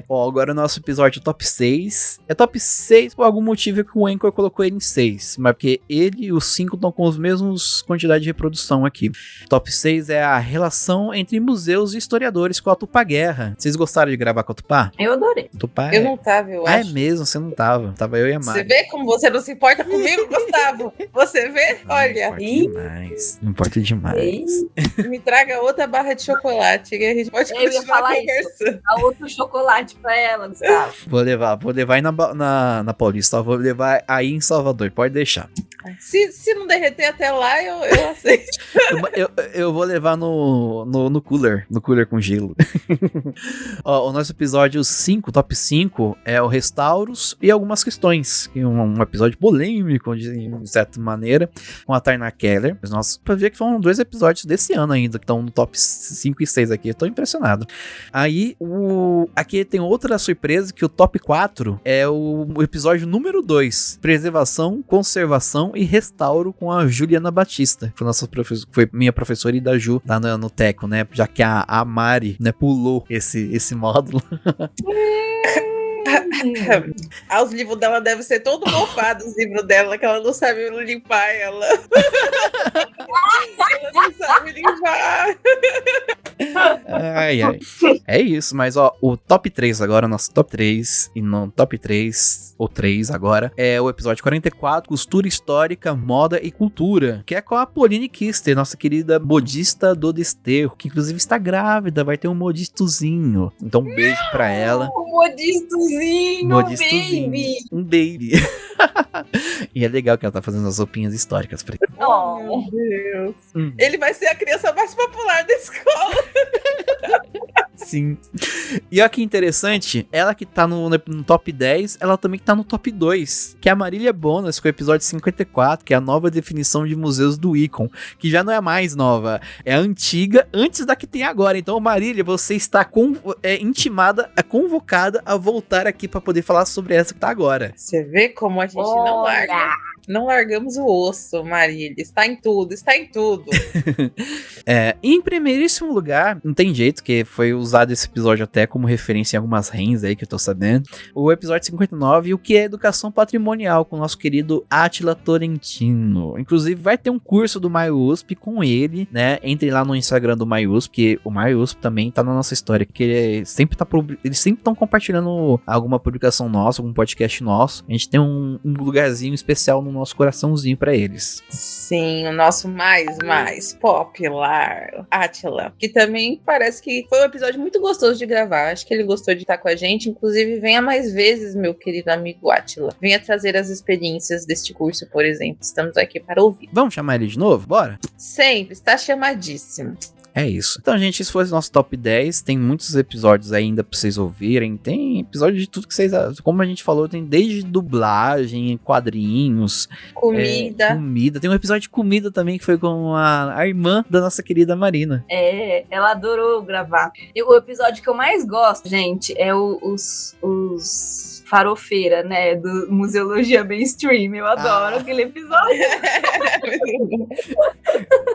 Agora o nosso episódio top 6. É top 6 por algum motivo que o Anchor colocou ele em 6. Mas porque ele e os 5 estão com os mesmos quantidade de reprodução aqui. Top 6 é a relação entre museus e historiadores com a Tupá Guerra. Vocês gostaram de gravar com a Tupá? Eu adorei. Tupá eu não tava, eu acho. É mesmo, você não tava. Tava eu e a Mari. Você vê como você não se importa comigo, Gustavo? Você vê? Olha. Me importa demais. Me traga outra barra de chocolate e a gente pode continuar conversando. Dá outro chocolate pra ela, Gustavo. Vou levar aí na Paulista, vou levar aí em Salvador, pode deixar. Se não derreter até lá, eu aceito. eu vou levar no cooler com gelo. O nosso episódio 5, top 5, é o Restauros e algumas questões. Um episódio polêmico, de certa maneira, com a Tainá Keller. Nós pra ver que foram 2 episódios desse ano ainda, que estão no top 5 e 6 aqui. Eu tô impressionado. Aí, aqui tem outra surpresa, que o top 4 é o episódio número 2. Preservação, conservação e restauro, com a Juliana Batista. Foi minha professora e da Ju lá no Teco, né? Já que a Mari, né, pulou esse módulo. Os livros dela devem ser todo mofado, os livros dela, que ela não sabe limpar ela. Ela não sabe limpar. Ai. É isso, mas ó, o top 3 agora, nosso top 3, e no top 3, ou 3 agora, é o episódio 44, Costura Histórica, Moda e Cultura, que é com a Pauline Kister, nossa querida modista do desterro, que inclusive está grávida, vai ter um modistozinho. Então um beijo pra ela. Um modistozinho, baby. Um baby. E é legal que ela tá fazendo as roupinhas históricas pra ele. Oh, meu Deus. Ele vai ser a criança mais popular da escola. Sim. E olha que interessante, ela que tá no top 10, ela também que tá no top 2, que é a Marília Bonas, com o episódio 54, que é a nova definição de museus do Icon, que já não é mais nova, é a antiga, antes da que tem agora. Então, Marília, você está intimada, convocada a voltar aqui pra poder falar sobre essa que tá agora. Você vê como a gente não larga. Não largamos o osso, Marília. Está em tudo, está em tudo. Em primeiríssimo lugar, não tem jeito, que foi usado esse episódio até como referência em algumas rens aí que eu tô sabendo. O episódio 59, o que é educação patrimonial, com o nosso querido Átila Torrentino. Inclusive, vai ter um curso do MyUSP com ele, né? Entre lá no Instagram do MyUSP, que o MyUSP também tá na nossa história, que eles sempre estão compartilhando alguma publicação nossa, algum podcast nosso. A gente tem um lugarzinho especial no nosso coraçãozinho pra eles. Sim, o nosso mais popular, Átila, que também parece que foi um episódio muito gostoso de gravar. Acho que ele gostou de estar com a gente. Inclusive, venha mais vezes, meu querido amigo Átila. Venha trazer as experiências deste curso, por exemplo. Estamos aqui para ouvir. Vamos chamar ele de novo? Bora? Sempre, está chamadíssimo. É isso. Então, gente, esse foi o nosso top 10. Tem muitos episódios ainda pra vocês ouvirem. Tem episódio de tudo que vocês... Como a gente falou, tem desde dublagem, quadrinhos... Comida. Tem um episódio de comida também, que foi com a irmã da nossa querida Marina. Ela adorou gravar. E o episódio que eu mais gosto, gente, é os farofeira, né, do Museologia Mainstream. Eu adoro aquele episódio.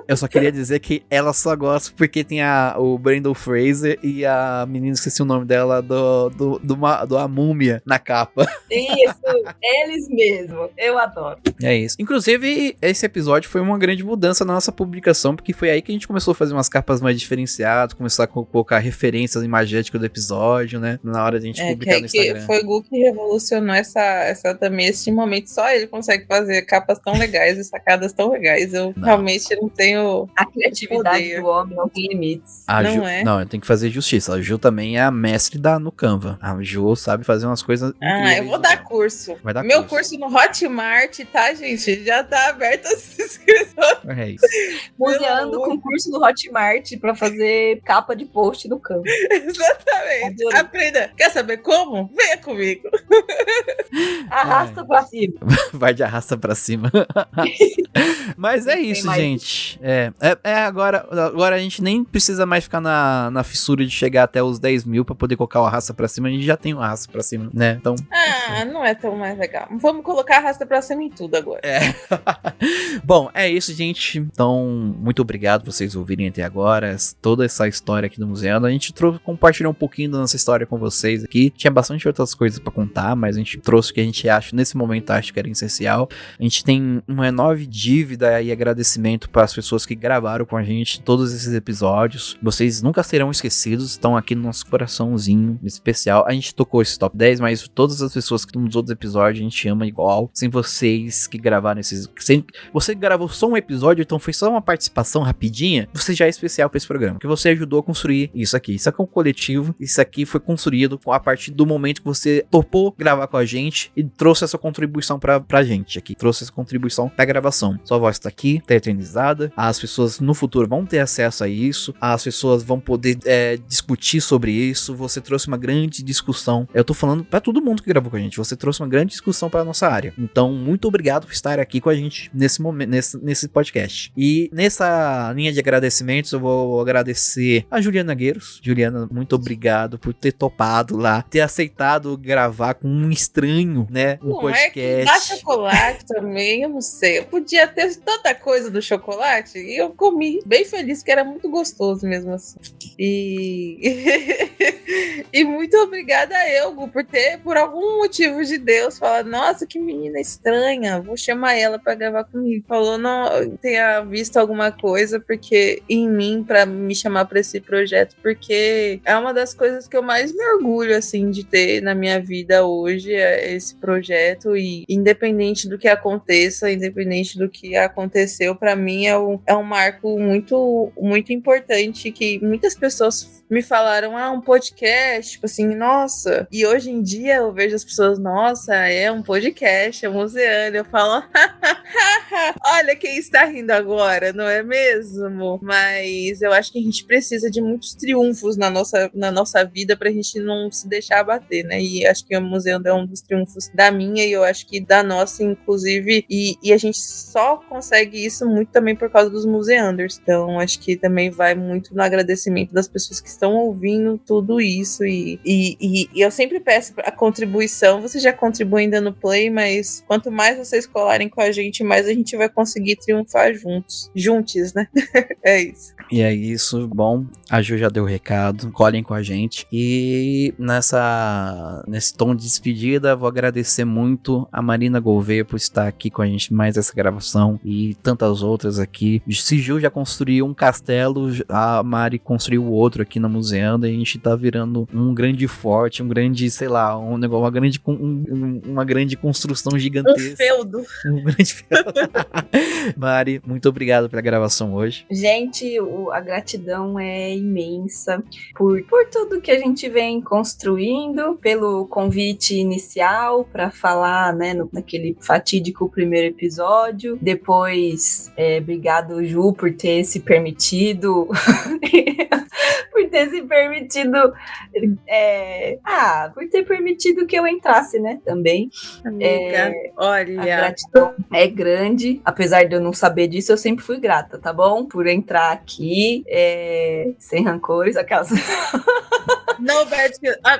Eu só queria dizer que ela só gosta porque tem o Brendan Fraser e a menina, esqueci o nome dela, do A Múmia na capa. Isso, eles mesmo. Eu adoro. É isso. Inclusive, esse episódio foi uma grande mudança na nossa publicação, porque foi aí que a gente começou a fazer umas capas mais diferenciadas, começar a colocar referências imagéticas do episódio, né? Na hora de a gente publicar no Instagram. Foi o Gu que revolucionou esse momento. Só ele consegue fazer capas tão legais e sacadas tão legais. Eu realmente não tenho... A criatividade do homem não tem limites. Não, eu tenho que fazer justiça. A Ju também é a mestre no Canva. A Ju sabe fazer umas coisas incríveis. Eu vou dar curso. Meu curso no Hotmart, tá, gente? Já tá aberto as inscrições. É isso. Museando com curso no Hotmart pra fazer capa de post no Canva. Exatamente. Adorei. Aprenda. Quer saber como? Venha comigo. Arrasta pra cima. Vai de arrasta pra cima. Mas é isso, gente. Agora a gente nem precisa mais ficar na fissura de chegar até os 10 mil pra poder colocar o arrasta pra cima. A gente já tem o arrasta pra cima, né? Então... não é tão mais legal. Vamos colocar arrasta pra cima em tudo agora. Bom, é isso, gente. Então, muito obrigado por vocês ouvirem até agora toda essa história aqui do museu. A gente compartilhou um pouquinho da nossa história com vocês aqui. Tinha bastante outras coisas pra contar, mas a gente trouxe o que a gente acha, nesse momento, acho que era essencial. A gente tem uma enorme dívida e agradecimento para as pessoas que gravaram com a gente todos esses episódios. Vocês nunca serão esquecidos, estão aqui no nosso coraçãozinho especial. A gente tocou esse top 10, mas todas as pessoas que estão nos outros episódios a gente ama igual. Sem vocês que gravaram esses... Você gravou só um episódio, então foi só uma participação rapidinha, você já é especial para esse programa, porque você ajudou a construir isso aqui. Isso aqui é um coletivo, isso aqui foi construído a partir do momento que você topou gravar com a gente e trouxe essa contribuição pra gente aqui, trouxe essa contribuição pra gravação. Sua voz tá aqui, tá eternizada, as pessoas no futuro vão ter acesso a isso, as pessoas vão poder discutir sobre isso. Você trouxe uma grande discussão, eu tô falando pra todo mundo que gravou com a gente, você trouxe uma grande discussão pra nossa área. Então, muito obrigado por estar aqui com a gente nesse momento, nesse podcast. E nessa linha de agradecimentos, eu vou agradecer a Juliana Gueiros. Juliana, muito obrigado por ter topado lá, ter aceitado gravar gravar com um estranho, né? Um Não podcast. é que dá chocolate também, eu não sei. Eu podia ter tanta coisa do chocolate e eu comi bem feliz, que era muito gostoso mesmo assim. E muito obrigada a Elgo por algum motivo de Deus, falar, nossa, que menina estranha, vou chamar ela pra gravar comigo. Falou, não, tenha visto alguma coisa porque em mim, pra me chamar pra esse projeto, porque é uma das coisas que eu mais me orgulho, assim, de ter na minha vida hoje, é esse projeto, e independente do que aconteça, independente do que aconteceu, pra mim é um marco muito, muito importante, que muitas pessoas me falaram, um podcast, tipo assim, nossa, e hoje em dia eu vejo as pessoas, nossa, é um podcast, é museano, eu falo, olha quem está rindo agora, não é mesmo? Mas eu acho que a gente precisa de muitos triunfos na nossa vida pra gente não se deixar abater, né? E acho que o museu é um dos triunfos da minha e eu acho que da nossa, inclusive, e a gente só consegue isso muito também por causa dos museanders. Então acho que também vai muito no agradecimento das pessoas que estão ouvindo tudo isso e eu sempre peço a contribuição, vocês já contribuem dando play, mas quanto mais vocês colarem com a gente, mais a gente vai conseguir triunfar juntos, né? É isso. E é isso, bom, a Ju já deu o recado, colhem com a gente. E nesse tom de despedida, vou agradecer muito a Marina Gouveia por estar aqui com a gente mais essa gravação e tantas outras aqui. Se Ju já construiu um castelo, a Mari construiu outro aqui na Museanda e a gente tá virando um grande forte, um grande, sei lá, uma grande construção gigantesca. Um feudo. Um grande feudo. Mari, muito obrigado pela gravação hoje. Gente, a gratidão é imensa por tudo que a gente vem construindo, pelo convite inicial para falar, né, naquele fatídico primeiro episódio. Depois, obrigado, Ju, por ter se permitido por ter permitido que eu entrasse, né, também. Amiga, olha, a gratidão é grande, apesar de eu não saber disso, eu sempre fui grata, tá bom? Por entrar aqui, sem rancores, aquelas... Não, Beth,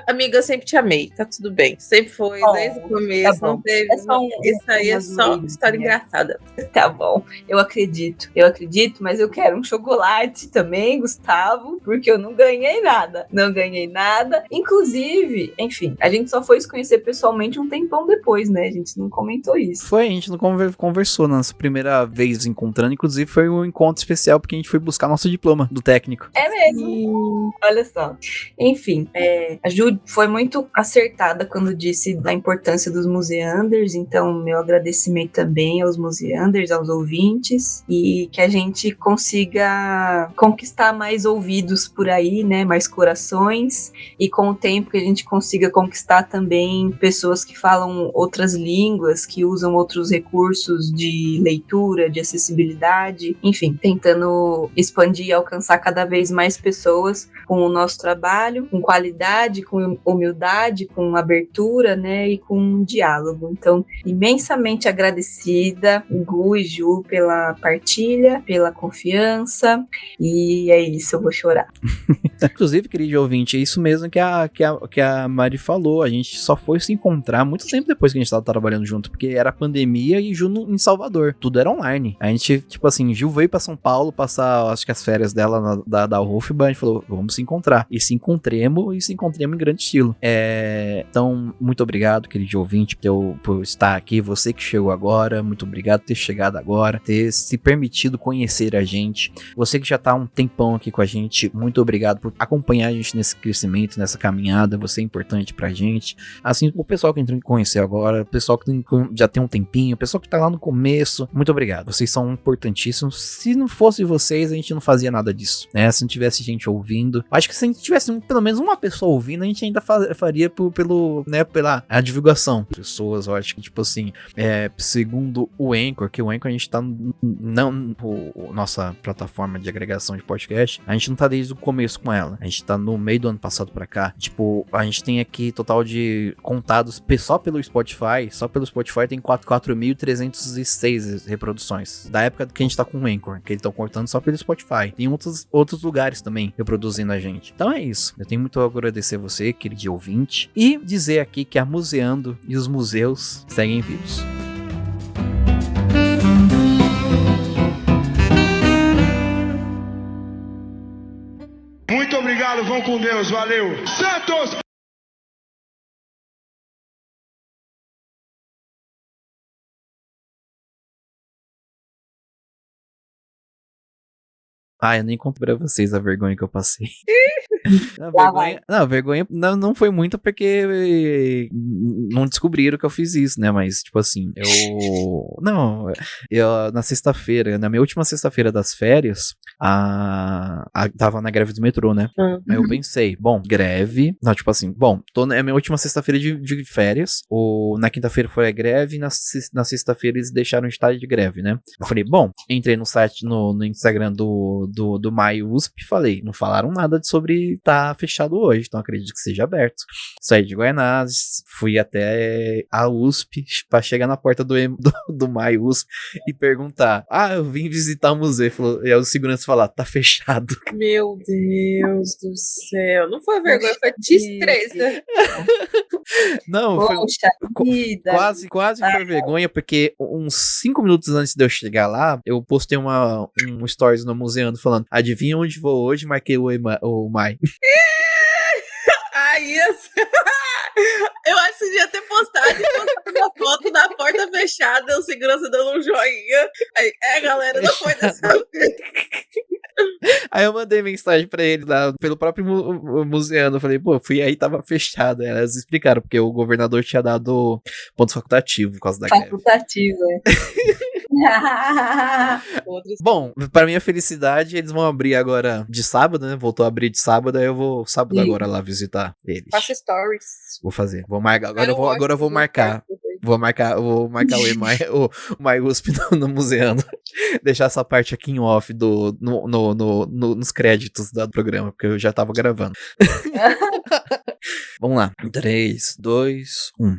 amiga, eu sempre te amei, tá tudo bem. Sempre foi, desde o começo, tá não teve. Isso aí é só história engraçada. Tá bom, eu acredito, mas eu quero um chocolate também, Gustavo, porque eu não ganhei nada. Inclusive, enfim, a gente só foi se conhecer pessoalmente um tempão depois, né? A gente não comentou isso. Foi, a gente não conversou na nossa primeira vez encontrando, inclusive foi um encontro especial porque a gente foi buscar nosso diploma do técnico. É mesmo, olha só. Enfim, a Ju foi muito acertada quando disse da importância dos museanders, então meu agradecimento também aos museanders, aos ouvintes, e que a gente consiga conquistar mais ouvidos por aí, né, mais corações, e com o tempo que a gente consiga conquistar também pessoas que falam outras línguas, que usam outros recursos de leitura, de acessibilidade, enfim, tentando expandir e alcançar cada vez mais pessoas com o nosso trabalho, com qualidade, com humildade, com abertura, né, e com diálogo. Então, imensamente agradecida, Gu e Ju, pela partilha, pela confiança, e é isso, eu vou chorar. Inclusive, querido ouvinte, é isso mesmo que a Mari falou, a gente só foi se encontrar muito tempo depois que a gente tava trabalhando junto, porque era pandemia e Ju em Salvador, tudo era online. A gente, tipo assim, Ju veio pra São Paulo passar, acho que as férias dela da UFBA, a gente falou, vamos se encontrar, e se encontremos em grande estilo. Então, muito obrigado, querido ouvinte, por estar aqui, você que chegou agora, muito obrigado por ter chegado agora, ter se permitido conhecer a gente, você que já tá há um tempão aqui com a gente, muito obrigado por acompanhar a gente nesse crescimento, nessa caminhada, você é importante pra gente, assim, o pessoal que entrou em conhecer agora, o pessoal que já tem um tempinho, o pessoal que tá lá no começo, muito obrigado, vocês são importantíssimos, se não fosse vocês, a gente não fazia nada disso, né, se não tivesse gente ouvindo, acho que se a gente tivesse pelo menos uma pessoa ouvindo, a gente ainda faria pela divulgação. Pessoas, eu acho que, tipo assim, segundo o Anchor, que o Anchor a gente tá nossa plataforma de agregação de podcast, a gente não tá desde o começo com ela. A gente tá no meio do ano passado pra cá. Tipo, a gente tem aqui total de contados só pelo Spotify tem 4.306 reproduções. Da época que a gente tá com o Anchor, que eles estão cortando só pelo Spotify. Tem outros lugares também reproduzindo a gente. Então é isso. Eu tenho muito a agradecer a você, querido ouvinte, e dizer aqui que a Museando e os museus seguem vivos. Muito obrigado, vão com Deus, valeu. Santos! Eu nem conto pra vocês a vergonha que eu passei. A vergonha não foi muito porque não descobriram que eu fiz isso, né? Mas, tipo assim, na sexta-feira, na minha última sexta-feira das férias, tava na greve do metrô, né? Aí eu pensei, bom, greve. Não, tipo assim, bom, é a minha última sexta-feira de férias. Na quinta-feira foi a greve e na sexta-feira eles deixaram o estádio de greve, né? Eu falei, bom, entrei no site, no Instagram do MyUSP, falei, não falaram nada sobre estar fechado hoje, então acredito que seja aberto. Saí de Guaianazes, fui até a USP pra chegar na porta do MyUSP e perguntar, eu vim visitar o museu, e aí o segurança falar, tá fechado. Meu Deus do céu, não foi vergonha, foi destreza. Não, Poxa vida. Quase foi vergonha, porque uns 5 minutos antes de eu chegar lá, eu postei um stories no Museando falando, adivinha onde vou hoje, marquei o Mai. Eu acho que você devia ter postado uma foto da porta fechada, o segurança dando um joinha. Aí, galera, não foi dessa vez. Aí eu mandei mensagem pra ele lá, pelo próprio museano. Eu falei, fui aí, tava fechado. Aí elas explicaram, porque o governador tinha dado ponto facultativo por causa da greve. Facultativo, Bom, pra minha felicidade, eles vão abrir agora de sábado, né? Voltou a abrir de sábado, aí eu vou sábado agora lá visitar eles. Faça stories. Vou fazer. Vou marcar. Agora eu vou marcar. Vou marcar o MyUSP no Museano. Deixar essa parte aqui em off nos créditos do programa, porque eu já tava gravando. Vamos lá. 3, 2, 1.